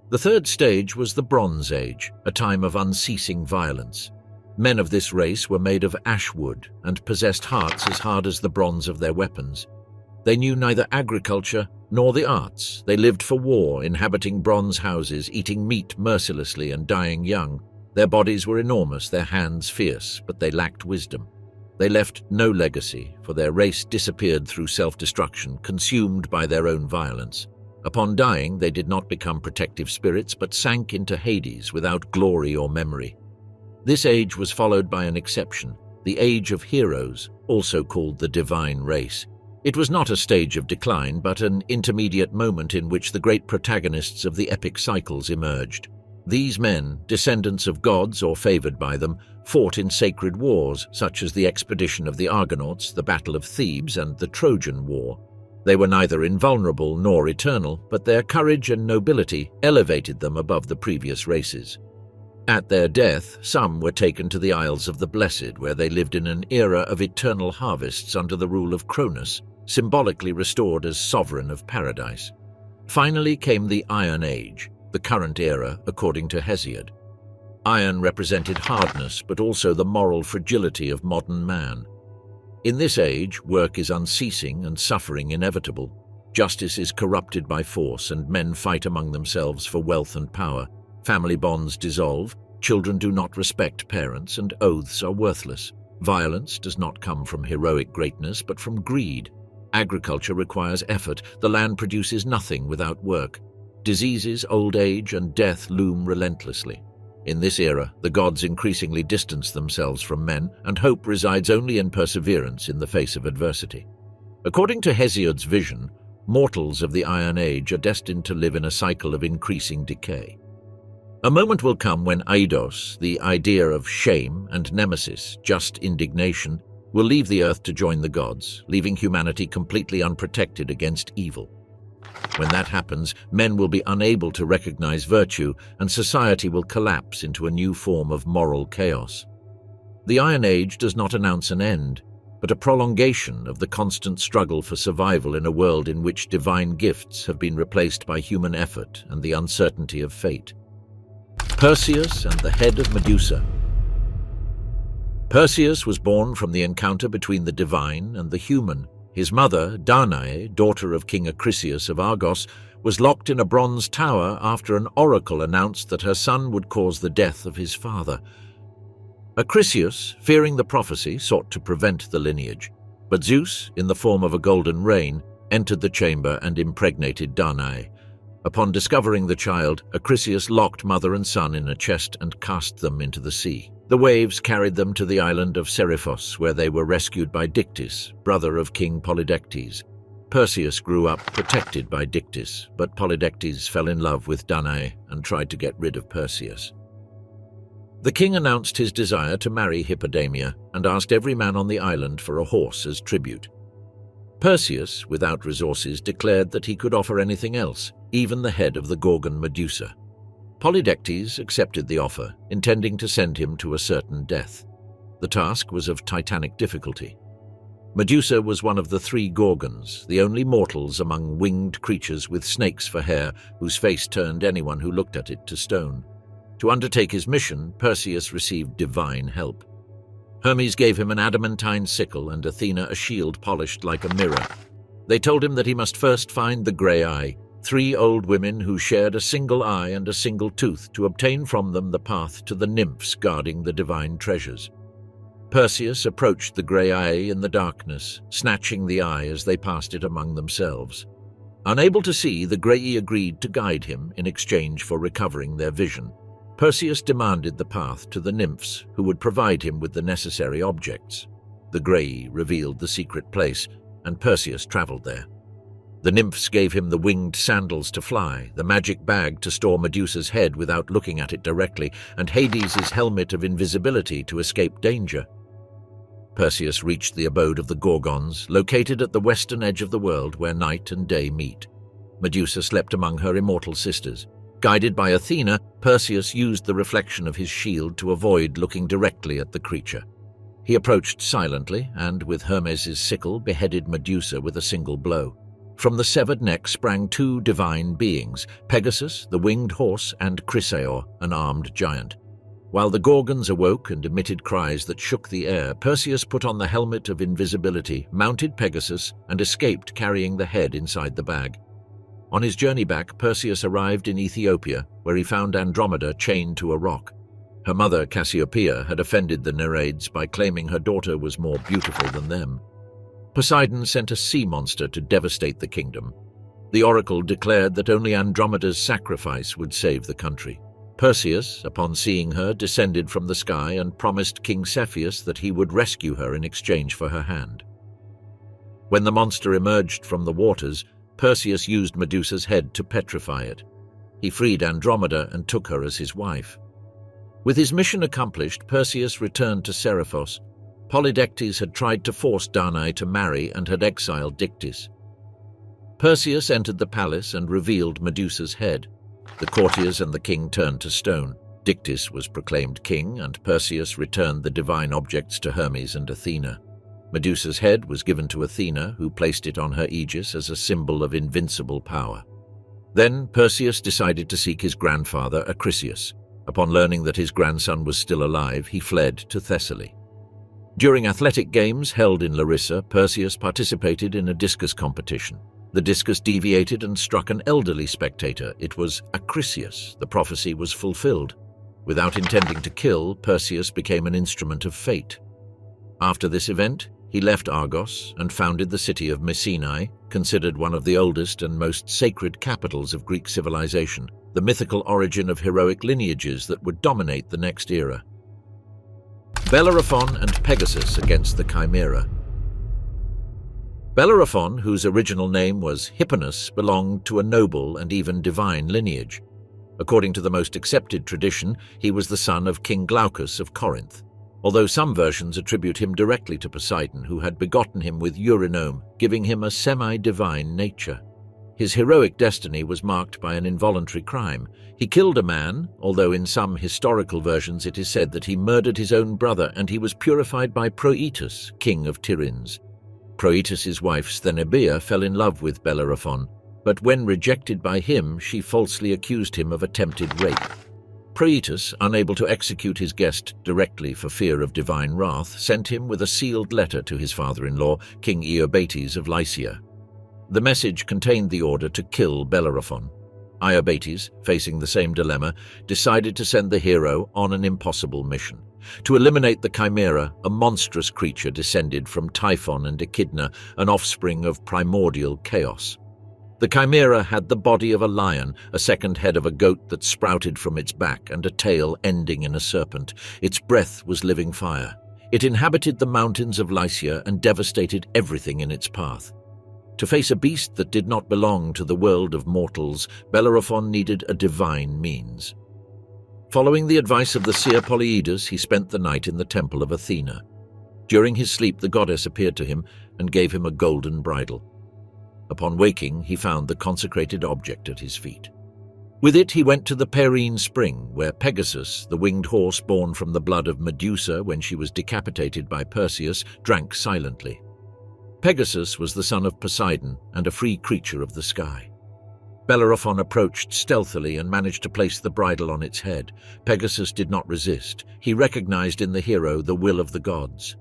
The third stage was the Bronze Age, a time of unceasing violence. Men of this race were made of ash wood and possessed hearts as hard as the bronze of their weapons. They knew neither agriculture nor the arts. They lived for war, inhabiting bronze houses, eating meat mercilessly and dying young. Their bodies were enormous, their hands fierce, but they lacked wisdom. They left no legacy, for their race disappeared through self-destruction, consumed by their own violence. Upon dying, they did not become protective spirits, but sank into Hades without glory or memory. This age was followed by an exception, the Age of Heroes, also called the Divine Race. It was not a stage of decline, but an intermediate moment in which the great protagonists of the epic cycles emerged. These men, descendants of gods or favored by them, fought in sacred wars, such as the expedition of the Argonauts, the Battle of Thebes, and the Trojan War. They were neither invulnerable nor eternal, but their courage and nobility elevated them above the previous races. At their death, some were taken to the Isles of the Blessed, where they lived in an era of eternal harvests under the rule of Cronus, symbolically restored as sovereign of paradise. Finally came the Iron Age, the current era according to Hesiod. Iron represented hardness, but also the moral fragility of modern man. In this age, work is unceasing and suffering inevitable. Justice is corrupted by force, and men fight among themselves for wealth and power. Family bonds dissolve, children do not respect parents, and oaths are worthless. Violence does not come from heroic greatness, but from greed. Agriculture requires effort. The land produces nothing without work. Diseases, old age, and death loom relentlessly. In this era, the gods increasingly distance themselves from men, and hope resides only in perseverance in the face of adversity. According to Hesiod's vision, mortals of the Iron Age are destined to live in a cycle of increasing decay. A moment will come when eidos, the idea of shame, and nemesis, just indignation, will leave the earth to join the gods, leaving humanity completely unprotected against evil. When that happens, men will be unable to recognize virtue, and society will collapse into a new form of moral chaos. The Iron Age does not announce an end, but a prolongation of the constant struggle for survival in a world in which divine gifts have been replaced by human effort and the uncertainty of fate. Perseus and the head of Medusa. Perseus was born from the encounter between the divine and the human. His mother, Danae, daughter of King Acrisius of Argos, was locked in a bronze tower after an oracle announced that her son would cause the death of his father. Acrisius, fearing the prophecy, sought to prevent the lineage, but Zeus, in the form of a golden rain, entered the chamber and impregnated Danae. Upon discovering the child, Acrisius locked mother and son in a chest and cast them into the sea. The waves carried them to the island of Seriphos, where they were rescued by Dictys, brother of King Polydectes. Perseus grew up protected by Dictys, but Polydectes fell in love with Danae and tried to get rid of Perseus. The king announced his desire to marry Hippodamia and asked every man on the island for a horse as tribute. Perseus, without resources, declared that he could offer anything else, even the head of the Gorgon Medusa. Polydectes accepted the offer, intending to send him to a certain death. The task was of titanic difficulty. Medusa was one of the 3 Gorgons, the only mortals among winged creatures with snakes for hair, whose face turned anyone who looked at it to stone. To undertake his mission, Perseus received divine help. Hermes gave him an adamantine sickle and Athena a shield polished like a mirror. They told him that he must first find the Grey Eye, 3 old women who shared a single eye and a single tooth, to obtain from them the path to the nymphs guarding the divine treasures. Perseus approached the Grey Eye in the darkness, snatching the eye as they passed it among themselves. Unable to see, the Grey agreed to guide him in exchange for recovering their vision. Perseus demanded the path to the nymphs, who would provide him with the necessary objects. The Grey revealed the secret place, and Perseus traveled there. The nymphs gave him the winged sandals to fly, the magic bag to store Medusa's head without looking at it directly, and Hades' helmet of invisibility to escape danger. Perseus reached the abode of the Gorgons, located at the western edge of the world where night and day meet. Medusa slept among her immortal sisters. Guided by Athena, Perseus used the reflection of his shield to avoid looking directly at the creature. He approached silently and, with Hermes' sickle, beheaded Medusa with a single blow. From the severed neck sprang 2 divine beings, Pegasus, the winged horse, and Chrysaor, an armed giant. While the Gorgons awoke and emitted cries that shook the air, Perseus put on the helmet of invisibility, mounted Pegasus, and escaped carrying the head inside the bag. On his journey back, Perseus arrived in Ethiopia, where he found Andromeda chained to a rock. Her mother, Cassiopeia, had offended the Nereids by claiming her daughter was more beautiful than them. Poseidon sent a sea monster to devastate the kingdom. The oracle declared that only Andromeda's sacrifice would save the country. Perseus, upon seeing her, descended from the sky and promised King Cepheus that he would rescue her in exchange for her hand. When the monster emerged from the waters, Perseus used Medusa's head to petrify it. He freed Andromeda and took her as his wife. With his mission accomplished, Perseus returned to Seriphos. Polydectes had tried to force Danae to marry and had exiled Dictys. Perseus entered the palace and revealed Medusa's head. The courtiers and the king turned to stone. Dictys was proclaimed king, and Perseus returned the divine objects to Hermes and Athena. Medusa's head was given to Athena, who placed it on her aegis as a symbol of invincible power. Then Perseus decided to seek his grandfather Achilles. Upon learning that his grandson was still alive, he fled to Thessaly. During athletic games held in Larissa, Perseus participated in a discus competition. The discus deviated and struck an elderly spectator. It was Acrisius. The prophecy was fulfilled. Without intending to kill, Perseus became an instrument of fate. After this event, he left Argos and founded the city of Mycenae, considered one of the oldest and most sacred capitals of Greek civilization, the mythical origin of heroic lineages that would dominate the next era. Bellerophon and Pegasus against the Chimera. Bellerophon, whose original name was Hipponus, belonged to a noble and even divine lineage. According to the most accepted tradition, he was the son of King Glaucus of Corinth, although some versions attribute him directly to Poseidon, who had begotten him with Eurynome, giving him a semi-divine nature. His heroic destiny was marked by an involuntary crime. He killed a man, although in some historical versions it is said that he murdered his own brother, and he was purified by Proetus, king of Tiryns. Proetus's wife Stheneboea fell in love with Bellerophon, but when rejected by him, she falsely accused him of attempted rape. Proetus, unable to execute his guest directly for fear of divine wrath, sent him with a sealed letter to his father-in-law, King Iobates of Lycia. The message contained the order to kill Bellerophon. Iobates, facing the same dilemma, decided to send the hero on an impossible mission. To eliminate the Chimera, a monstrous creature descended from Typhon and Echidna, an offspring of primordial chaos. The Chimera had the body of a lion, a second head of a goat that sprouted from its back, and a tail ending in a serpent. Its breath was living fire. It inhabited the mountains of Lycia and devastated everything in its path. To face a beast that did not belong to the world of mortals, Bellerophon needed a divine means. Following the advice of the seer Polyidus, he spent the night in the temple of Athena. During his sleep, the goddess appeared to him and gave him a golden bridle. Upon waking, he found the consecrated object at his feet. With it he went to the Perrine spring, where Pegasus, the winged horse born from the blood of Medusa when she was decapitated by Perseus, drank silently. Pegasus was the son of Poseidon and a free creature of the sky. Bellerophon approached stealthily and managed to place the bridle on its head. Pegasus did not resist. He recognized in the hero the will of the gods.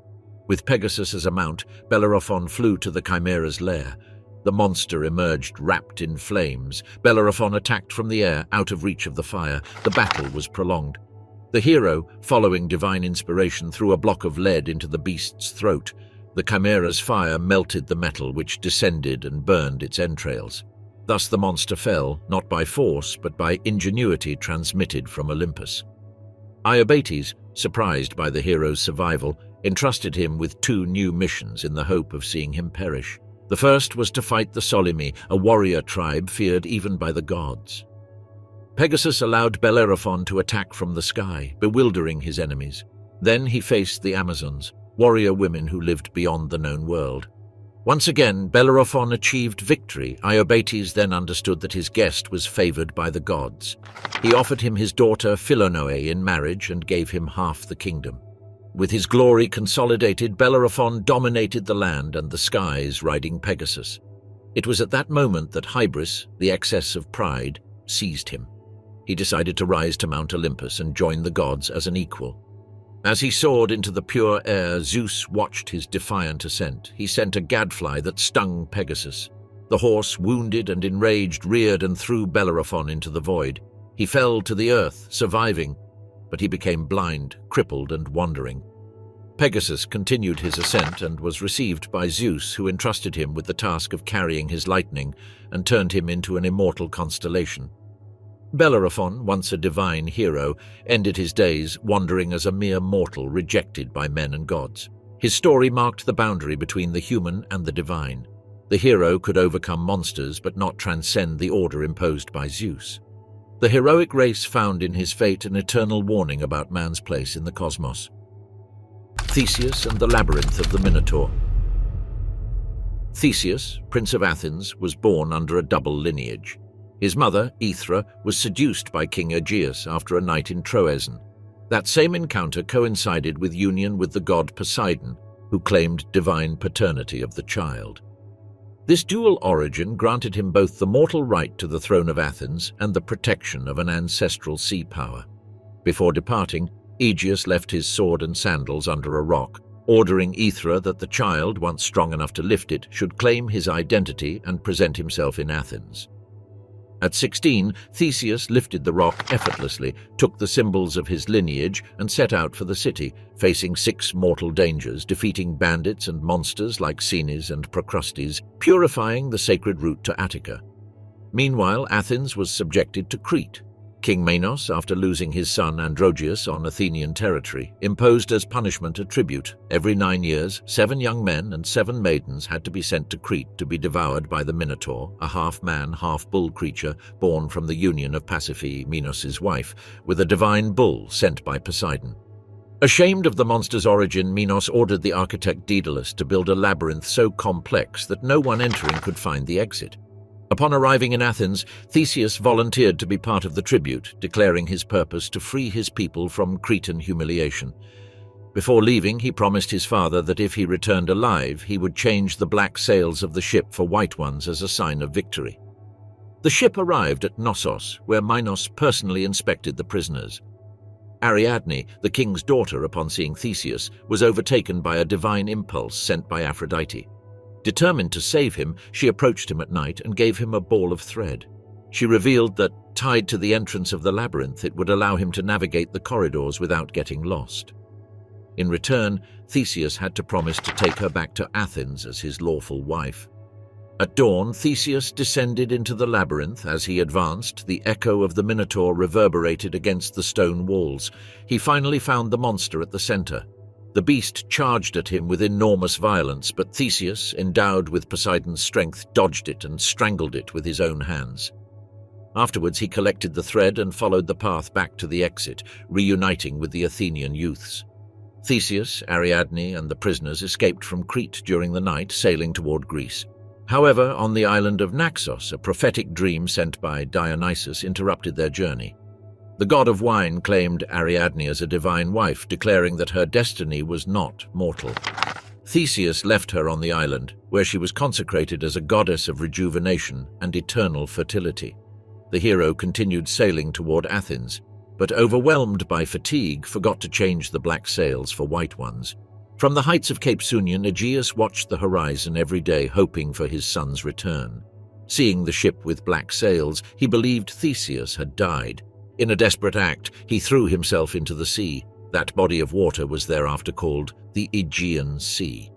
With Pegasus as a mount, Bellerophon flew to the Chimera's lair. The monster emerged wrapped in flames. Bellerophon attacked from the air, out of reach of the fire. The battle was prolonged. The hero, following divine inspiration, threw a block of lead into the beast's throat. The Chimera's fire melted the metal, which descended and burned its entrails. Thus the monster fell, not by force, but by ingenuity transmitted from Olympus. Iobates, surprised by the hero's survival, entrusted him with 2 new missions in the hope of seeing him perish. The first was to fight the Solymi, a warrior tribe feared even by the gods. Pegasus allowed Bellerophon to attack from the sky, bewildering his enemies. Then he faced the Amazons, warrior women who lived beyond the known world. Once again, Bellerophon achieved victory. Iobates then understood that his guest was favored by the gods. He offered him his daughter Philonoe in marriage and gave him half the kingdom. With his glory consolidated, Bellerophon dominated the land and the skies, riding Pegasus. It was at that moment that hybris, the excess of pride, seized him. He decided to rise to Mount Olympus and join the gods as an equal. As he soared into the pure air, Zeus watched his defiant ascent. He sent a gadfly that stung Pegasus. The horse, wounded and enraged, reared and threw Bellerophon into the void. He fell to the earth, surviving, but he became blind, crippled and wandering. Pegasus continued his ascent and was received by Zeus, who entrusted him with the task of carrying his lightning and turned him into an immortal constellation. Bellerophon, once a divine hero, ended his days wandering as a mere mortal rejected by men and gods. His story marked the boundary between the human and the divine. The hero could overcome monsters but not transcend the order imposed by Zeus. The heroic race found in his fate an eternal warning about man's place in the cosmos. Theseus and the labyrinth of the Minotaur. Theseus, Prince of Athens, was born under a double lineage. His mother, Aethra, was seduced by King Aegeus after a night in Troezen. That same encounter coincided with union with the god Poseidon, who claimed divine paternity of the child. This dual origin granted him both the mortal right to the throne of Athens and the protection of an ancestral sea power. Before departing, Aegeus left his sword and sandals under a rock, ordering Aethra that the child, once strong enough to lift it, should claim his identity and present himself in Athens. At 16, Theseus lifted the rock effortlessly, took the symbols of his lineage, and set out for the city, facing 6 mortal dangers, defeating bandits and monsters like Cenes and Procrustes, purifying the sacred route to Attica. Meanwhile, Athens was subjected to Crete. King Manos, after losing his son Androgeus on Athenian territory, imposed as punishment a tribute. Every 9 years, 7 young men and 7 maidens had to be sent to Crete to be devoured by the Minotaur, a half-man, half-bull creature born from the union of Pasiphae, Minos' wife, with a divine bull sent by Poseidon. Ashamed of the monster's origin, Minos ordered the architect Daedalus to build a labyrinth so complex that no one entering could find the exit. Upon arriving in Athens, Theseus volunteered to be part of the tribute, declaring his purpose to free his people from Cretan humiliation. Before leaving, he promised his father that if he returned alive, he would change the black sails of the ship for white ones as a sign of victory. The ship arrived at Knossos, where Minos personally inspected the prisoners. Ariadne, the king's daughter, upon seeing Theseus, was overtaken by a divine impulse sent by Aphrodite. Determined to save him, she approached him at night and gave him a ball of thread. She revealed that, tied to the entrance of the labyrinth, it would allow him to navigate the corridors without getting lost. In return, Theseus had to promise to take her back to Athens as his lawful wife. At dawn, Theseus descended into the labyrinth. As he advanced, the echo of the Minotaur reverberated against the stone walls. He finally found the monster at the center. The beast charged at him with enormous violence, but Theseus, endowed with Poseidon's strength, dodged it and strangled it with his own hands. Afterwards, he collected the thread and followed the path back to the exit, reuniting with the Athenian youths. Theseus, Ariadne, and the prisoners escaped from Crete during the night, sailing toward Greece. However, on the island of Naxos, a prophetic dream sent by Dionysus interrupted their journey. The god of wine claimed Ariadne as a divine wife, declaring that her destiny was not mortal. Theseus left her on the island, where she was consecrated as a goddess of rejuvenation and eternal fertility. The hero continued sailing toward Athens, but overwhelmed by fatigue, forgot to change the black sails for white ones. From the heights of Cape Sunion, Aegeus watched the horizon every day, hoping for his son's return. Seeing the ship with black sails, he believed Theseus had died. In a desperate act, he threw himself into the sea. That body of water was thereafter called the Aegean Sea.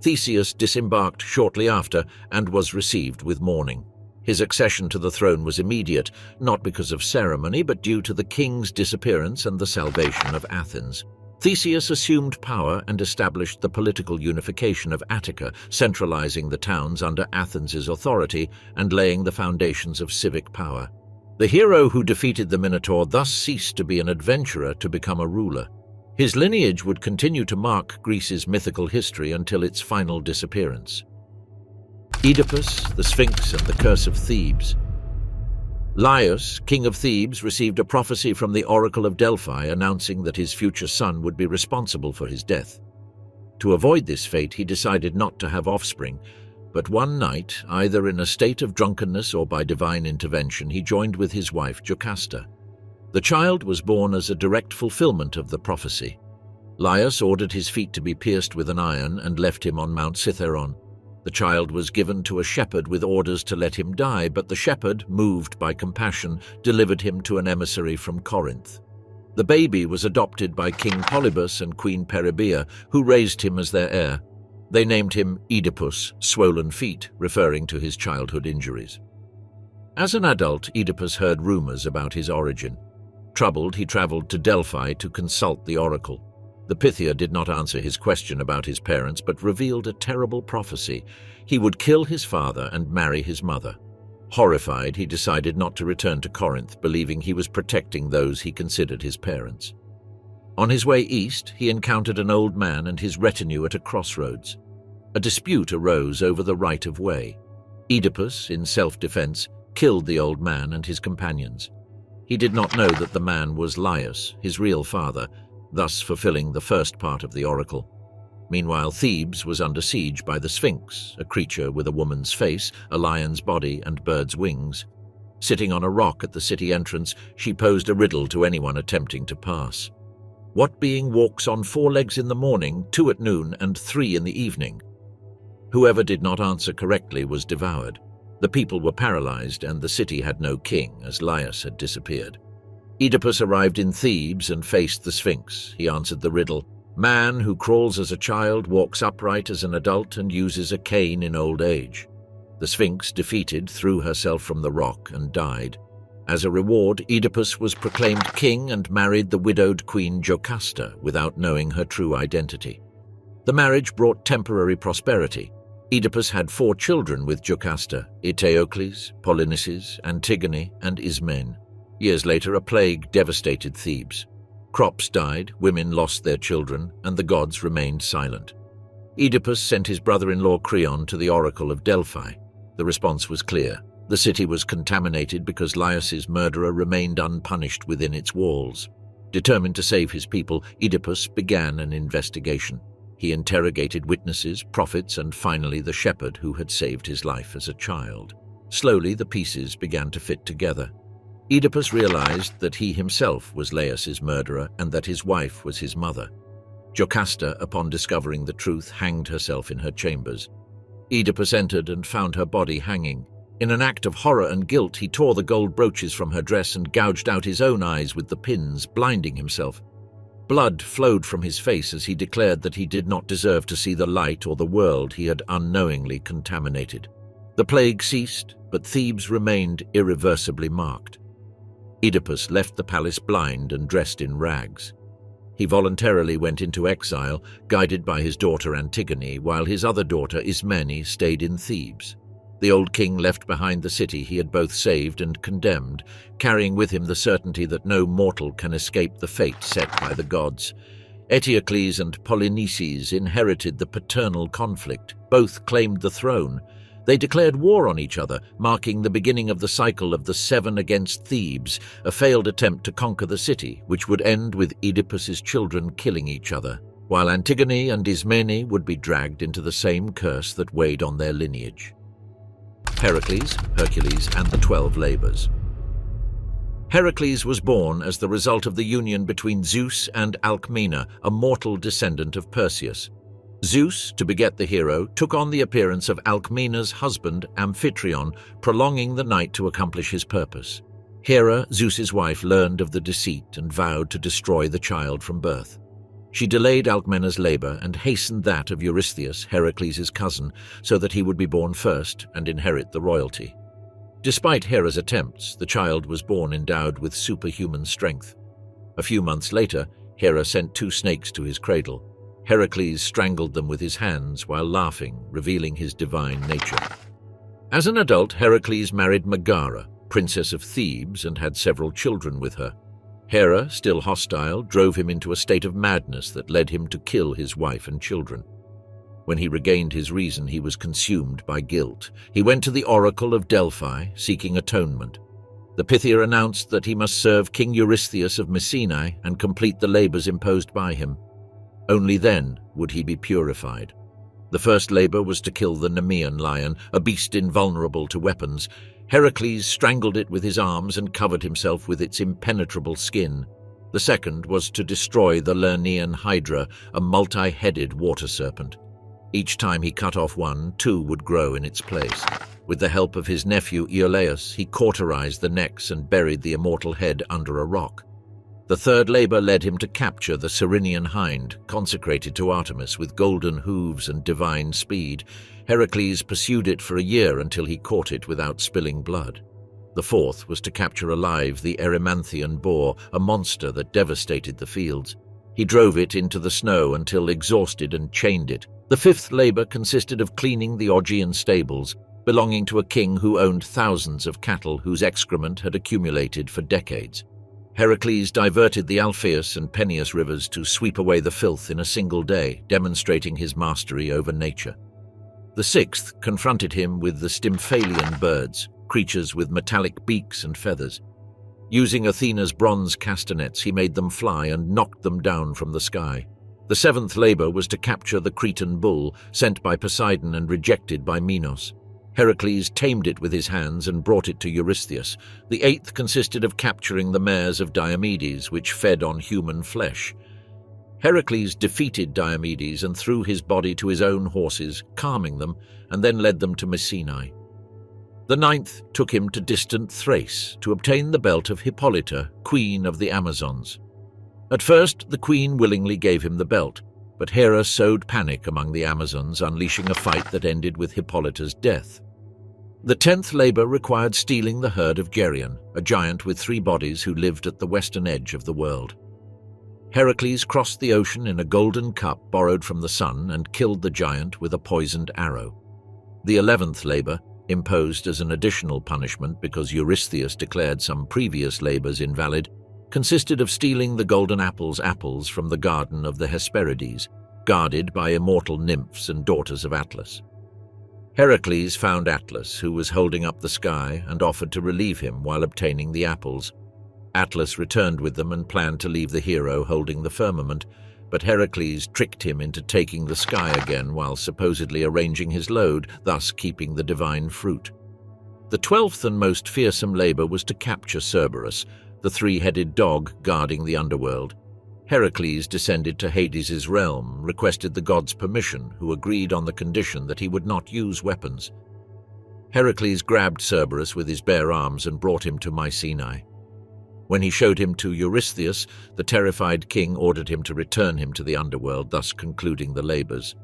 Theseus disembarked shortly after and was received with mourning. His accession to the throne was immediate, not because of ceremony, but due to the king's disappearance and the salvation of Athens. Theseus assumed power and established the political unification of Attica, centralizing the towns under Athens' authority and laying the foundations of civic power. The hero who defeated the Minotaur thus ceased to be an adventurer to become a ruler. His lineage would continue to mark Greece's mythical history until its final disappearance. Oedipus, the Sphinx, and the Curse of Thebes. Laius, king of Thebes, received a prophecy from the oracle of Delphi announcing that his future son would be responsible for his death. To avoid this fate, he decided not to have offspring, but one night, either in a state of drunkenness or by divine intervention, he joined with his wife Jocasta. The child was born as a direct fulfillment of the prophecy. Laius ordered his feet to be pierced with an iron and left him on Mount Cithaeron. The child was given to a shepherd with orders to let him die, but the shepherd, moved by compassion, delivered him to an emissary from Corinth. The baby was adopted by King Polybus and Queen Peribea, who raised him as their heir. They named him Oedipus, swollen feet, referring to his childhood injuries. As an adult, Oedipus heard rumors about his origin. Troubled, he traveled to Delphi to consult the oracle. The Pythia did not answer his question about his parents, but revealed a terrible prophecy. He would kill his father and marry his mother. Horrified, he decided not to return to Corinth, believing he was protecting those he considered his parents. On his way east, he encountered an old man and his retinue at a crossroads. A dispute arose over the right of way. Oedipus, in self-defense, killed the old man and his companions. He did not know that the man was Laius, his real father, thus fulfilling the first part of the oracle. Meanwhile, Thebes was under siege by the Sphinx, a creature with a woman's face, a lion's body, and bird's wings. Sitting on a rock at the city entrance, she posed a riddle to anyone attempting to pass. What being walks on 4 legs in the morning, 2 at noon, and 3 in the evening? Whoever did not answer correctly was devoured. The people were paralyzed, and the city had no king, as Laius had disappeared. Oedipus arrived in Thebes and faced the Sphinx. He answered the riddle. Man who crawls as a child, walks upright as an adult, and uses a cane in old age. The Sphinx, defeated, threw herself from the rock and died. As a reward, Oedipus was proclaimed king and married the widowed queen Jocasta without knowing her true identity. The marriage brought temporary prosperity. Oedipus had 4 children with Jocasta: Eteocles, Polynices, Antigone, and Ismene. Years later, a plague devastated Thebes. Crops died, women lost their children, and the gods remained silent. Oedipus sent his brother-in-law Creon to the oracle of Delphi. The response was clear. The city was contaminated because Laius's murderer remained unpunished within its walls. Determined to save his people, Oedipus began an investigation. He interrogated witnesses, prophets, and finally the shepherd who had saved his life as a child. Slowly, the pieces began to fit together. Oedipus realized that he himself was Laius's murderer and that his wife was his mother. Jocasta, upon discovering the truth, hanged herself in her chambers. Oedipus entered and found her body hanging. In an act of horror and guilt, he tore the gold brooches from her dress and gouged out his own eyes with the pins, blinding himself. Blood flowed from his face as he declared that he did not deserve to see the light or the world he had unknowingly contaminated. The plague ceased, but Thebes remained irreversibly marked. Oedipus left the palace blind and dressed in rags. He voluntarily went into exile, guided by his daughter Antigone, while his other daughter Ismene stayed in Thebes. The old king left behind the city he had both saved and condemned, carrying with him the certainty that no mortal can escape the fate set by the gods. Eteocles and Polynices inherited the paternal conflict. Both claimed the throne. They declared war on each other, marking the beginning of the cycle of the Seven against Thebes, a failed attempt to conquer the city, which would end with Oedipus's children killing each other, while Antigone and Ismene would be dragged into the same curse that weighed on their lineage. Heracles, Hercules, and the 12 Labors. Heracles was born as the result of the union between Zeus and Alcmena, a mortal descendant of Perseus. Zeus, to beget the hero, took on the appearance of Alcmena's husband, Amphitryon, prolonging the night to accomplish his purpose. Hera, Zeus's wife, learned of the deceit and vowed to destroy the child from birth. She delayed Alcmena's labor and hastened that of Eurystheus, Heracles' cousin, so that he would be born first and inherit the royalty. Despite Hera's attempts, the child was born endowed with superhuman strength. A few months later, Hera sent 2 snakes to his cradle. Heracles strangled them with his hands while laughing, revealing his divine nature. As an adult, Heracles married Megara, princess of Thebes, and had several children with her. Hera, still hostile, drove him into a state of madness that led him to kill his wife and children. When he regained his reason, he was consumed by guilt. He went to the oracle of Delphi, seeking atonement. The Pythia announced that he must serve King Eurystheus of Mycenae and complete the labors imposed by him. Only then would he be purified. The first labor was to kill the Nemean lion, a beast invulnerable to weapons. Heracles strangled it with his arms and covered himself with its impenetrable skin. The second was to destroy the Lernaean hydra, a multi-headed water serpent. Each time he cut off one, 2 would grow in its place. With the help of his nephew Iolaus, he cauterized the necks and buried the immortal head under a rock. The third labor led him to capture the Cyrenian hind, consecrated to Artemis with golden hooves and divine speed. Heracles pursued it for a year until he caught it without spilling blood. The fourth was to capture alive the Erymanthian boar, a monster that devastated the fields. He drove it into the snow until exhausted and chained it. The fifth labor consisted of cleaning the Augean stables, belonging to a king who owned thousands of cattle whose excrement had accumulated for decades. Heracles diverted the Alpheus and Peneus rivers to sweep away the filth in a single day, demonstrating his mastery over nature. The sixth confronted him with the Stymphalian birds, creatures with metallic beaks and feathers. Using Athena's bronze castanets, he made them fly and knocked them down from the sky. The seventh labor was to capture the Cretan bull, sent by Poseidon and rejected by Minos. Heracles tamed it with his hands and brought it to Eurystheus. The eighth consisted of capturing the mares of Diomedes, which fed on human flesh. Heracles defeated Diomedes and threw his body to his own horses, calming them, and then led them to Mycenae. The ninth took him to distant Thrace to obtain the belt of Hippolyta, queen of the Amazons. At first, the queen willingly gave him the belt, but Hera sowed panic among the Amazons, unleashing a fight that ended with Hippolyta's death. The 10th labor required stealing the herd of Geryon, a giant with 3 bodies who lived at the western edge of the world. Heracles crossed the ocean in a golden cup borrowed from the sun and killed the giant with a poisoned arrow. The 11th labor, imposed as an additional punishment because Eurystheus declared some previous labors invalid, consisted of stealing the golden apples from the garden of the Hesperides, guarded by immortal nymphs and daughters of Atlas. Heracles found Atlas, who was holding up the sky, and offered to relieve him while obtaining the apples. Atlas returned with them and planned to leave the hero holding the firmament, but Heracles tricked him into taking the sky again while supposedly arranging his load, thus keeping the divine fruit. The 12th and most fearsome labor was to capture Cerberus, the 3-headed dog guarding the underworld. Heracles descended to Hades' realm, requested the gods' permission, who agreed on the condition that he would not use weapons. Heracles grabbed Cerberus with his bare arms and brought him to Mycenae. When he showed him to Eurystheus, the terrified king ordered him to return him to the underworld, thus concluding the labors.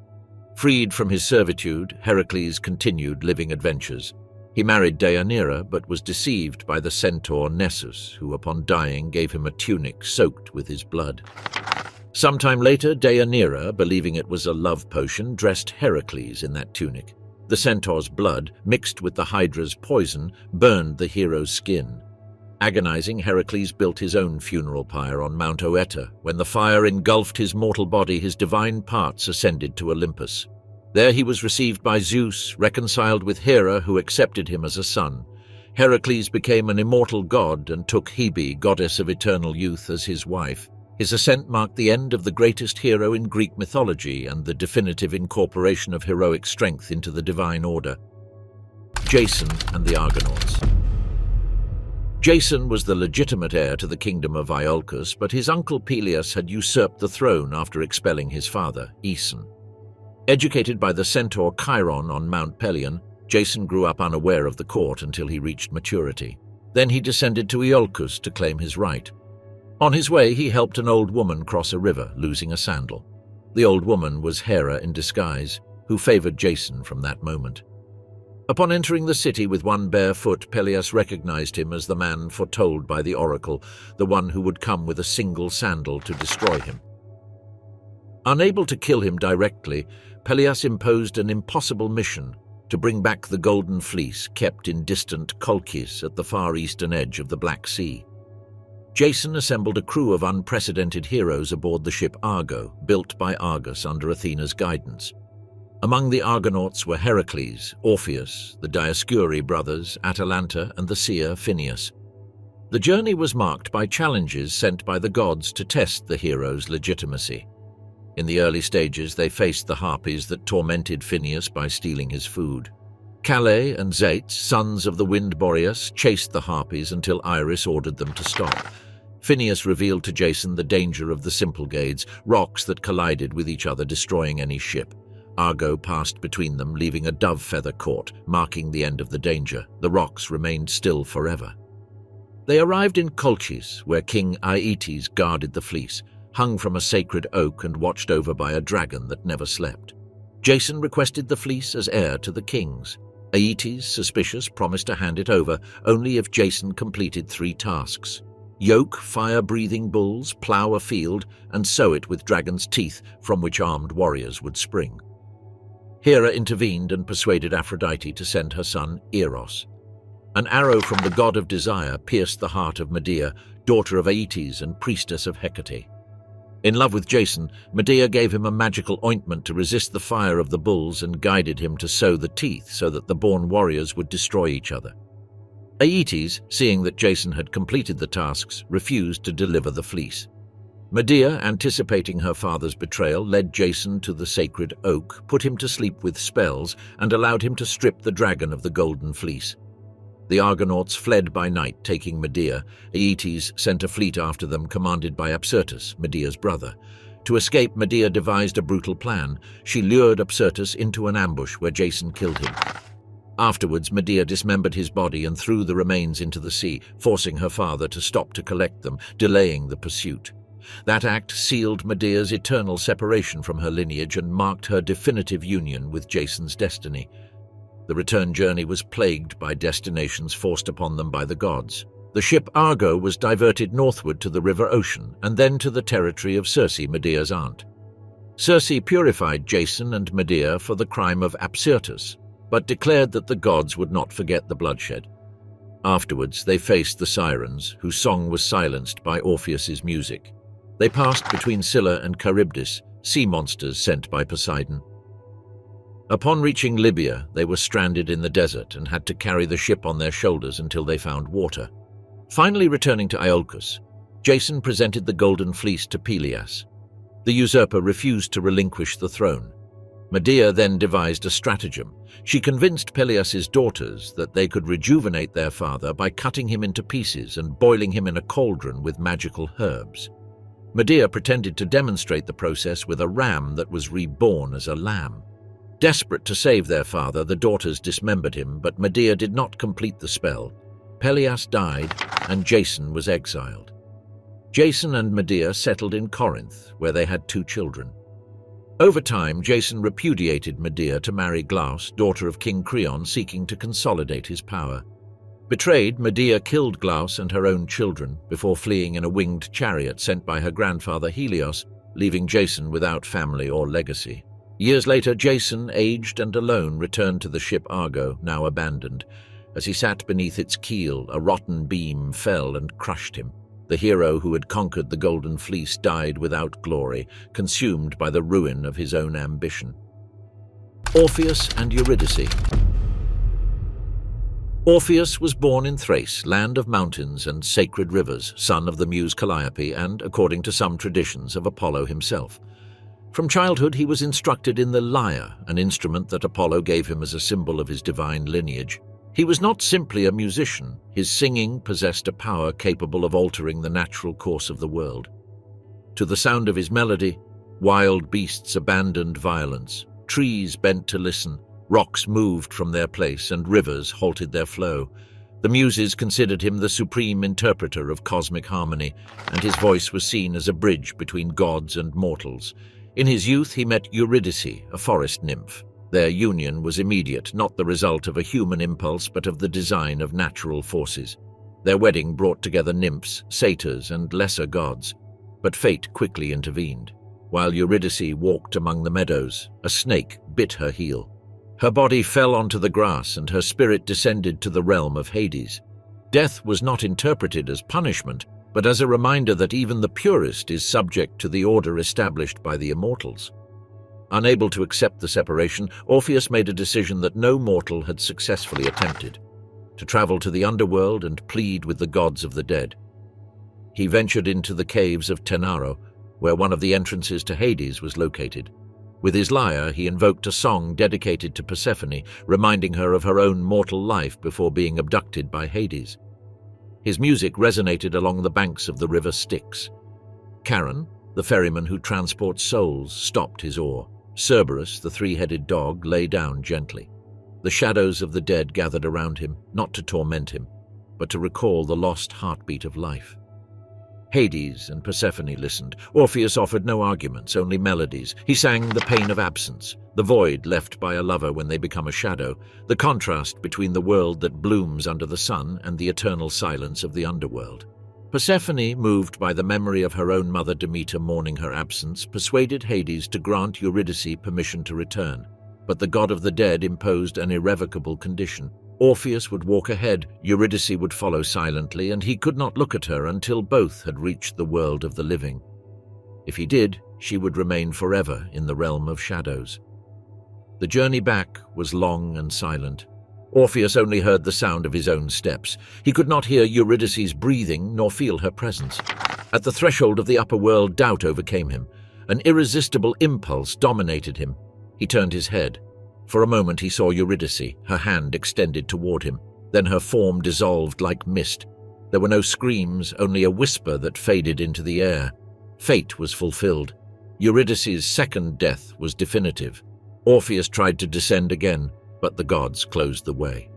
Freed from his servitude, Heracles continued living adventures. He married Deianira, but was deceived by the centaur Nessus, who upon dying gave him a tunic soaked with his blood. Sometime later, Deianira, believing it was a love potion, dressed Heracles in that tunic. The centaur's blood, mixed with the Hydra's poison, burned the hero's skin. Agonizing, Heracles built his own funeral pyre on Mount Oeta. When the fire engulfed his mortal body, his divine parts ascended to Olympus. There he was received by Zeus, reconciled with Hera, who accepted him as a son. Hercules became an immortal god and took Hebe, goddess of eternal youth, as his wife. His ascent marked the end of the greatest hero in Greek mythology and the definitive incorporation of heroic strength into the divine order. Jason and the Argonauts. Jason was the legitimate heir to the kingdom of Iolcus, but his uncle Peleus had usurped the throne after expelling his father, Aeson. Educated by the centaur Chiron on Mount Pelion, Jason grew up unaware of the court until he reached maturity. Then he descended to Iolcus to claim his right. On his way, he helped an old woman cross a river, losing a sandal. The old woman was Hera in disguise, who favored Jason from that moment. Upon entering the city with one bare foot, Peleus recognized him as the man foretold by the oracle, the one who would come with a single sandal to destroy him. Unable to kill him directly, Peleus imposed an impossible mission to bring back the golden fleece kept in distant Colchis at the far eastern edge of the Black Sea. Jason assembled a crew of unprecedented heroes aboard the ship Argo, built by Argus under Athena's guidance. Among the Argonauts were Hercules, Orpheus, the Dioscuri brothers, Atalanta, and the seer Phineus. The journey was marked by challenges sent by the gods to test the heroes' legitimacy. In the early stages, they faced the Harpies that tormented Phineus by stealing his food. Calais and Zates, sons of the wind Boreas, chased the Harpies until Iris ordered them to stop. Phineus revealed to Jason the danger of the Symplegades, rocks that collided with each other, destroying any ship. Argo passed between them, leaving a dove feather court, marking the end of the danger. The rocks remained still forever. They arrived in Colchis, where King Aeetes guarded the fleece, hung from a sacred oak and watched over by a dragon that never slept. Jason requested the fleece as heir to the kings. Aeetes, suspicious, promised to hand it over only if Jason completed 3 tasks: yoke fire-breathing bulls, plough a field, and sow it with dragon's teeth from which armed warriors would spring. Hera intervened and persuaded Aphrodite to send her son Eros. An arrow from the god of desire pierced the heart of Medea, daughter of Aeetes and priestess of Hecate. In love with Jason, Medea gave him a magical ointment to resist the fire of the bulls and guided him to sow the teeth so that the born warriors would destroy each other. Aeetes, seeing that Jason had completed the tasks, refused to deliver the fleece. Medea, anticipating her father's betrayal, led Jason to the sacred oak, put him to sleep with spells, and allowed him to strip the dragon of the golden fleece. The Argonauts fled by night, taking Medea. Aeetes sent a fleet after them, commanded by Apsyrtus, Medea's brother. To escape, Medea devised a brutal plan. She lured Apsyrtus into an ambush where Jason killed him. Afterwards, Medea dismembered his body and threw the remains into the sea, forcing her father to stop to collect them, delaying the pursuit. That act sealed Medea's eternal separation from her lineage and marked her definitive union with Jason's destiny. The return journey was plagued by destinations forced upon them by the gods. The ship Argo was diverted northward to the river Ocean and then to the territory of Circe, Medea's aunt. Circe purified Jason and Medea for the crime of Apsyrtus, but declared that the gods would not forget the bloodshed. Afterwards, they faced the Sirens, whose song was silenced by Orpheus's music. They passed between Scylla and Charybdis, sea monsters sent by Poseidon. Upon reaching Libya, they were stranded in the desert and had to carry the ship on their shoulders until they found water. Finally returning to Iolcus, Jason presented the golden fleece to Peleus. The usurper refused to relinquish the throne. Medea then devised a stratagem. She convinced Peleus's daughters that they could rejuvenate their father by cutting him into pieces and boiling him in a cauldron with magical herbs. Medea pretended to demonstrate the process with a ram that was reborn as a lamb. Desperate to save their father, the daughters dismembered him, but Medea did not complete the spell. Peleus died, and Jason was exiled. Jason and Medea settled in Corinth, where they had 2 children. Over time, Jason repudiated Medea to marry Glauce, daughter of King Creon, seeking to consolidate his power. Betrayed, Medea killed Glauce and her own children before fleeing in a winged chariot sent by her grandfather Helios, leaving Jason without family or legacy. Years later, Jason, aged and alone, returned to the ship Argo, now abandoned. As he sat beneath its keel, a rotten beam fell and crushed him. The hero who had conquered the Golden Fleece died without glory, consumed by the ruin of his own ambition. Orpheus and Eurydice. Orpheus was born in Thrace, land of mountains and sacred rivers, son of the muse Calliope and, according to some traditions, of Apollo himself. From childhood he was instructed in the lyre, an instrument that Apollo gave him as a symbol of his divine lineage. He was not simply a musician. His singing possessed a power capable of altering the natural course of the world. To the sound of his melody, wild beasts abandoned violence, trees bent to listen, rocks moved from their place, and rivers halted their flow. The Muses considered him the supreme interpreter of cosmic harmony, and his voice was seen as a bridge between gods and mortals. In his youth he met Eurydice, a forest nymph. Their union was immediate, not the result of a human impulse but of the design of natural forces. Their wedding brought together nymphs, satyrs, and lesser gods. But fate quickly intervened. While Eurydice walked among the meadows, a snake bit her heel. Her body fell onto the grass and her spirit descended to the realm of Hades. Death was not interpreted as punishment, but as a reminder that even the purest is subject to the order established by the immortals. Unable to accept the separation, Orpheus made a decision that no mortal had successfully attempted: to travel to the underworld and plead with the gods of the dead. He ventured into the caves of Tenaro, where one of the entrances to Hades was located. With his lyre, he invoked a song dedicated to Persephone, reminding her of her own mortal life before being abducted by Hades. His music resonated along the banks of the river Styx. Charon, the ferryman who transports souls, stopped his oar. Cerberus, the three-headed dog, lay down gently. The shadows of the dead gathered around him, not to torment him, but to recall the lost heartbeat of life. Hades and Persephone listened. Orpheus offered no arguments, only melodies. He sang the pain of absence, the void left by a lover when they become a shadow, the contrast between the world that blooms under the sun and the eternal silence of the underworld. Persephone, moved by the memory of her own mother Demeter mourning her absence, persuaded Hades to grant Eurydice permission to return. But the god of the dead imposed an irrevocable condition. Orpheus would walk ahead, Eurydice would follow silently, and he could not look at her until both had reached the world of the living. If he did, she would remain forever in the realm of shadows. The journey back was long and silent. Orpheus only heard the sound of his own steps. He could not hear Eurydice's breathing nor feel her presence. At the threshold of the upper world, doubt overcame him. An irresistible impulse dominated him. He turned his head. For a moment he saw Eurydice, her hand extended toward him. Then her form dissolved like mist. There were no screams, only a whisper that faded into the air. Fate was fulfilled. Eurydice's second death was definitive. Orpheus tried to descend again, but the gods closed the way.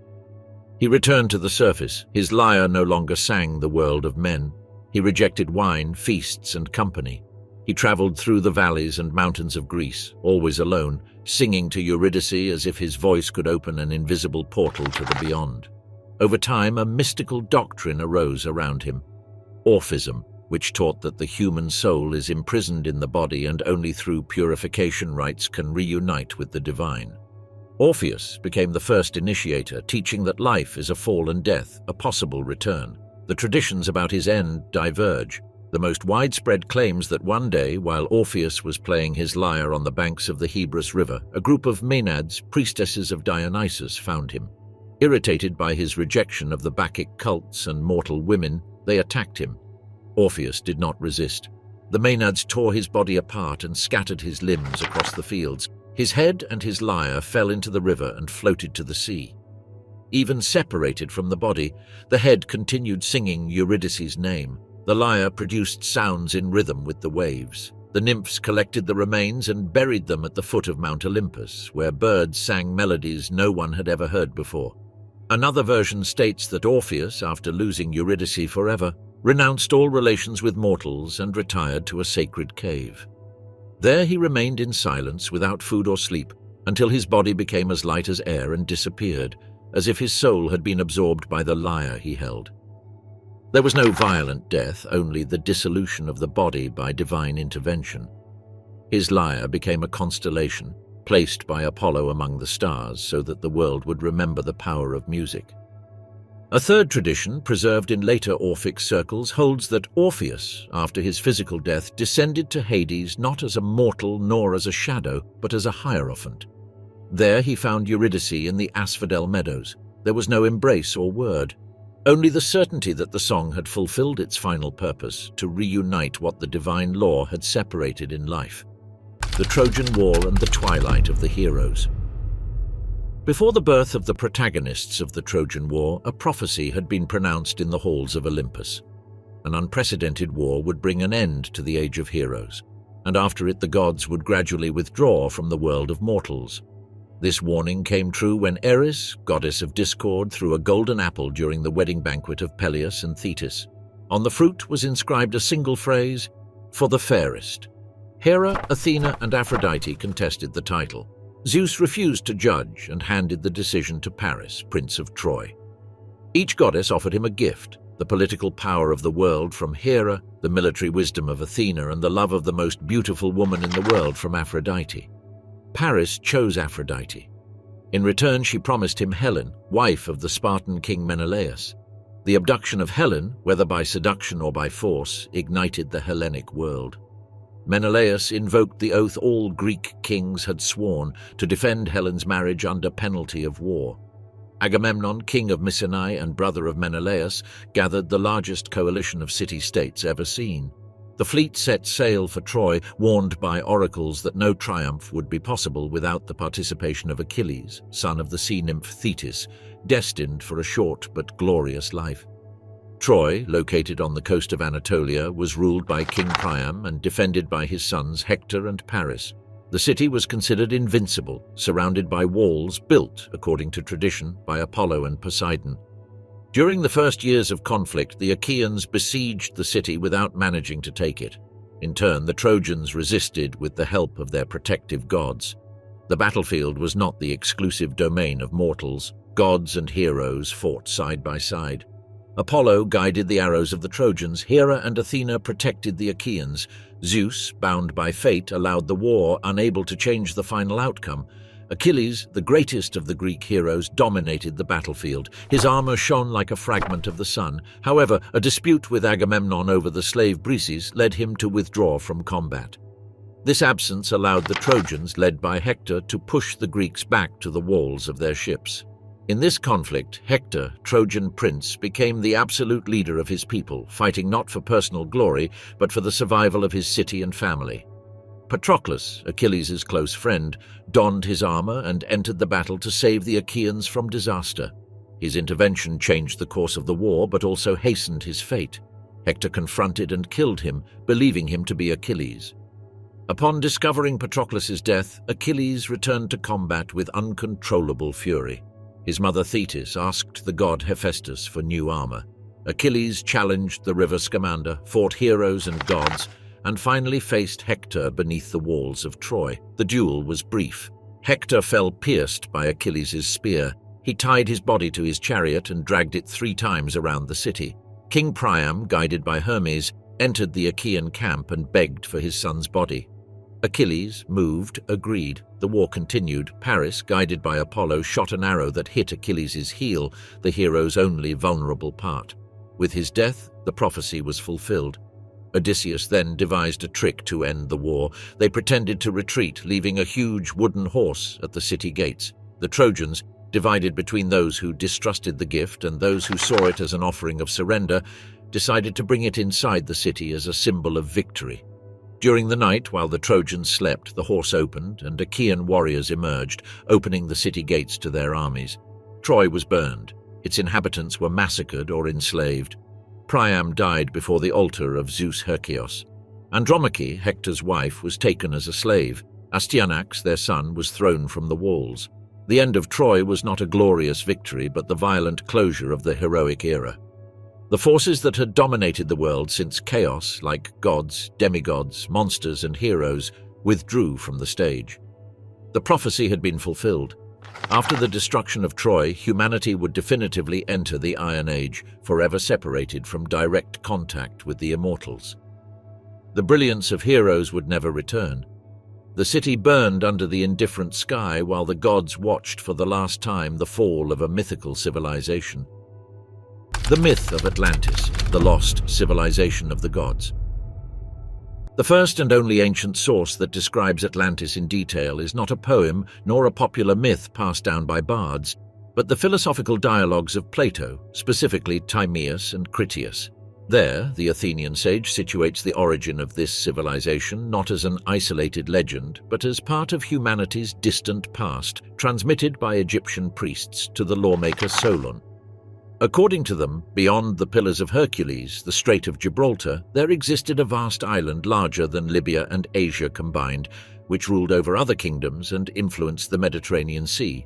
He returned to the surface. His lyre no longer sang the world of men. He rejected wine, feasts, and company. He traveled through the valleys and mountains of Greece, always alone, singing to Eurydice as if his voice could open an invisible portal to the beyond. Over time, a mystical doctrine arose around him: Orphism, which taught that the human soul is imprisoned in the body and only through purification rites can reunite with the divine. Orpheus became the first initiator, teaching that life is a fall and death, a possible return. The traditions about his end diverge. The most widespread claims that one day, while Orpheus was playing his lyre on the banks of the Hebrus River, a group of Maenads, priestesses of Dionysus, found him. Irritated by his rejection of the Bacchic cults and mortal women, they attacked him. Orpheus did not resist. The Maenads tore his body apart and scattered his limbs across the fields. His head and his lyre fell into the river and floated to the sea. Even separated from the body, the head continued singing Eurydice's name. The lyre produced sounds in rhythm with the waves. The nymphs collected the remains and buried them at the foot of Mount Olympus, where birds sang melodies no one had ever heard before. Another version states that Orpheus, after losing Eurydice forever, renounced all relations with mortals and retired to a sacred cave. There he remained in silence, without food or sleep, until his body became as light as air and disappeared, as if his soul had been absorbed by the lyre he held. There was no violent death, only the dissolution of the body by divine intervention. His lyre became a constellation, placed by Apollo among the stars so that the world would remember the power of music. A third tradition, preserved in later Orphic circles, holds that Orpheus, after his physical death, descended to Hades not as a mortal nor as a shadow, but as a hierophant. There he found Eurydice in the asphodel meadows. There was no embrace or word, only the certainty that the song had fulfilled its final purpose, to reunite what the divine law had separated in life. The Trojan War and the twilight of the heroes. Before the birth of the protagonists of the Trojan War, a prophecy had been pronounced in the halls of Olympus. An unprecedented war would bring an end to the age of heroes, and after it the gods would gradually withdraw from the world of mortals. This warning came true when Eris, goddess of discord, threw a golden apple during the wedding banquet of Peleus and Thetis. On the fruit was inscribed a single phrase, "For the fairest." Hera, Athena, and Aphrodite contested the title. Zeus refused to judge and handed the decision to Paris, Prince of Troy. Each goddess offered him a gift: the political power of the world from Hera, the military wisdom of Athena, and the love of the most beautiful woman in the world from Aphrodite. Paris chose Aphrodite. In return, she promised him Helen, wife of the Spartan king Menelaus. The abduction of Helen, whether by seduction or by force, ignited the Hellenic world. Menelaus invoked the oath all Greek kings had sworn to defend Helen's marriage under penalty of war. Agamemnon, king of Mycenae and brother of Menelaus, gathered the largest coalition of city-states ever seen. The fleet set sail for Troy, warned by oracles that no triumph would be possible without the participation of Achilles, son of the sea nymph Thetis, destined for a short but glorious life. Troy, located on the coast of Anatolia, was ruled by King Priam and defended by his sons Hector and Paris. The city was considered invincible, surrounded by walls built, according to tradition, by Apollo and Poseidon. During the first years of conflict, the Achaeans besieged the city without managing to take it. In turn, the Trojans resisted with the help of their protective gods. The battlefield was not the exclusive domain of mortals. Gods and heroes fought side by side. Apollo guided the arrows of the Trojans. Hera and Athena protected the Achaeans. Zeus, bound by fate, allowed the war, unable to change the final outcome. Achilles, the greatest of the Greek heroes, dominated the battlefield. His armor shone like a fragment of the sun. However, a dispute with Agamemnon over the slave Briseis led him to withdraw from combat. This absence allowed the Trojans, led by Hector, to push the Greeks back to the walls of their ships. In this conflict, Hector, Trojan prince, became the absolute leader of his people, fighting not for personal glory, but for the survival of his city and family. Patroclus, Achilles' close friend, donned his armor and entered the battle to save the Achaeans from disaster. His intervention changed the course of the war, but also hastened his fate. Hector confronted and killed him, believing him to be Achilles. Upon discovering Patroclus' death, Achilles returned to combat with uncontrollable fury. His mother Thetis asked the god Hephaestus for new armor. Achilles challenged the river Scamander, fought heroes and gods, and finally faced Hector beneath the walls of Troy. The duel was brief. Hector fell pierced by Achilles' spear. He tied his body to his chariot and dragged it 3 times around the city. King Priam, guided by Hermes, entered the Achaean camp and begged for his son's body. Achilles, moved, agreed. The war continued. Paris, guided by Apollo, shot an arrow that hit Achilles' heel, the hero's only vulnerable part. With his death, the prophecy was fulfilled. Odysseus then devised a trick to end the war. They pretended to retreat, leaving a huge wooden horse at the city gates. The Trojans, divided between those who distrusted the gift and those who saw it as an offering of surrender, decided to bring it inside the city as a symbol of victory. During the night, while the Trojans slept, the horse opened and Achaean warriors emerged, opening the city gates to their armies. Troy was burned. Its inhabitants were massacred or enslaved. Priam died before the altar of Zeus Hercules. Andromache, Hector's wife, was taken as a slave. Astyanax, their son, was thrown from the walls. The end of Troy was not a glorious victory, but the violent closure of the heroic era. The forces that had dominated the world since chaos, like gods, demigods, monsters, and heroes, withdrew from the stage. The prophecy had been fulfilled. After the destruction of Troy, humanity would definitively enter the Iron Age, forever separated from direct contact with the immortals. The brilliance of heroes would never return. The city burned under the indifferent sky while the gods watched for the last time the fall of a mythical civilization. The myth of Atlantis, the lost civilization of the gods. The first and only ancient source that describes Atlantis in detail is not a poem nor a popular myth passed down by bards, but the philosophical dialogues of Plato, specifically Timaeus and Critias. There, the Athenian sage situates the origin of this civilization not as an isolated legend, but as part of humanity's distant past, transmitted by Egyptian priests to the lawmaker Solon. According to them, beyond the Pillars of Hercules, the Strait of Gibraltar, there existed a vast island larger than Libya and Asia combined, which ruled over other kingdoms and influenced the Mediterranean Sea.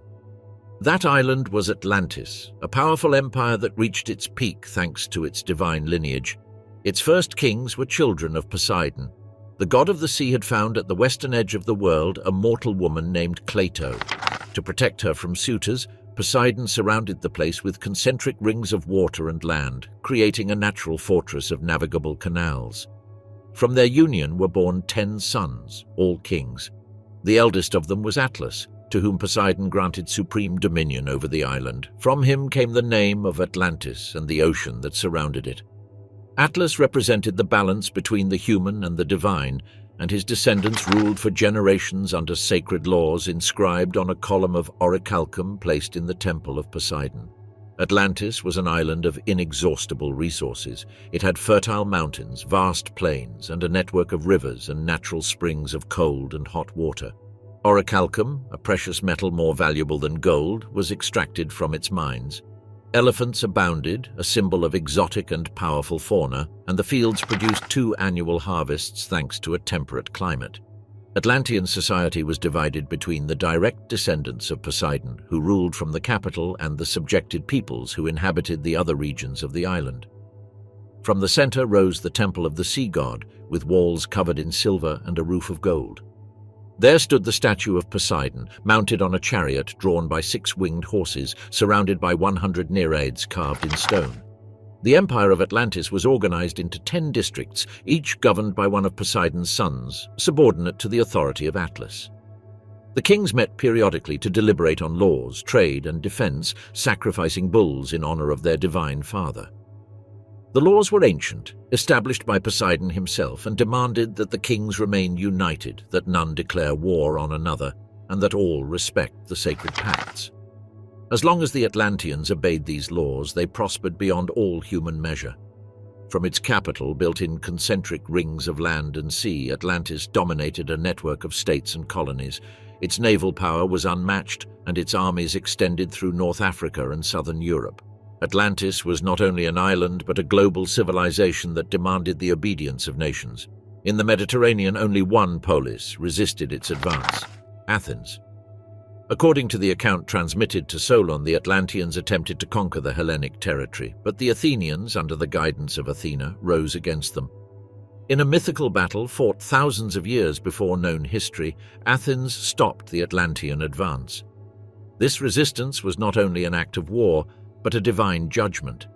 That island was Atlantis, a powerful empire that reached its peak thanks to its divine lineage. Its first kings were children of Poseidon. The god of the sea had found at the western edge of the world a mortal woman named Cleito. To protect her from suitors, Poseidon surrounded the place with concentric rings of water and land, creating a natural fortress of navigable canals. From their union were born 10 sons, all kings. The eldest of them was Atlas, to whom Poseidon granted supreme dominion over the island. From him came the name of Atlantis and the ocean that surrounded it. Atlas represented the balance between the human and the divine, and his descendants ruled for generations under sacred laws inscribed on a column of orichalcum placed in the temple of Poseidon. Atlantis was an island of inexhaustible resources. It had fertile mountains, vast plains, and a network of rivers and natural springs of cold and hot water. Orichalcum, a precious metal more valuable than gold, was extracted from its mines. Elephants abounded, a symbol of exotic and powerful fauna, and the fields produced 2 annual harvests thanks to a temperate climate. Atlantean society was divided between the direct descendants of Poseidon, who ruled from the capital, and the subjected peoples who inhabited the other regions of the island. From the center rose the temple of the sea god, with walls covered in silver and a roof of gold. There stood the statue of Poseidon, mounted on a chariot drawn by 6 winged horses, surrounded by 100 Nereids carved in stone. The empire of Atlantis was organized into 10 districts, each governed by one of Poseidon's sons, subordinate to the authority of Atlas. The kings met periodically to deliberate on laws, trade, and defense, sacrificing bulls in honor of their divine father. The laws were ancient, established by Poseidon himself, and demanded that the kings remain united, that none declare war on another, and that all respect the sacred pacts. As long as the Atlanteans obeyed these laws, they prospered beyond all human measure. From its capital, built in concentric rings of land and sea, Atlantis dominated a network of states and colonies. Its naval power was unmatched, and its armies extended through North Africa and southern Europe. Atlantis was not only an island, but a global civilization that demanded the obedience of nations. In the Mediterranean, only one polis resisted its advance: Athens. According to the account transmitted to Solon, the Atlanteans attempted to conquer the Hellenic territory, but the Athenians, under the guidance of Athena, rose against them. In a mythical battle fought thousands of years before known history, Athens stopped the Atlantean advance. This resistance was not only an act of war, but a divine judgment.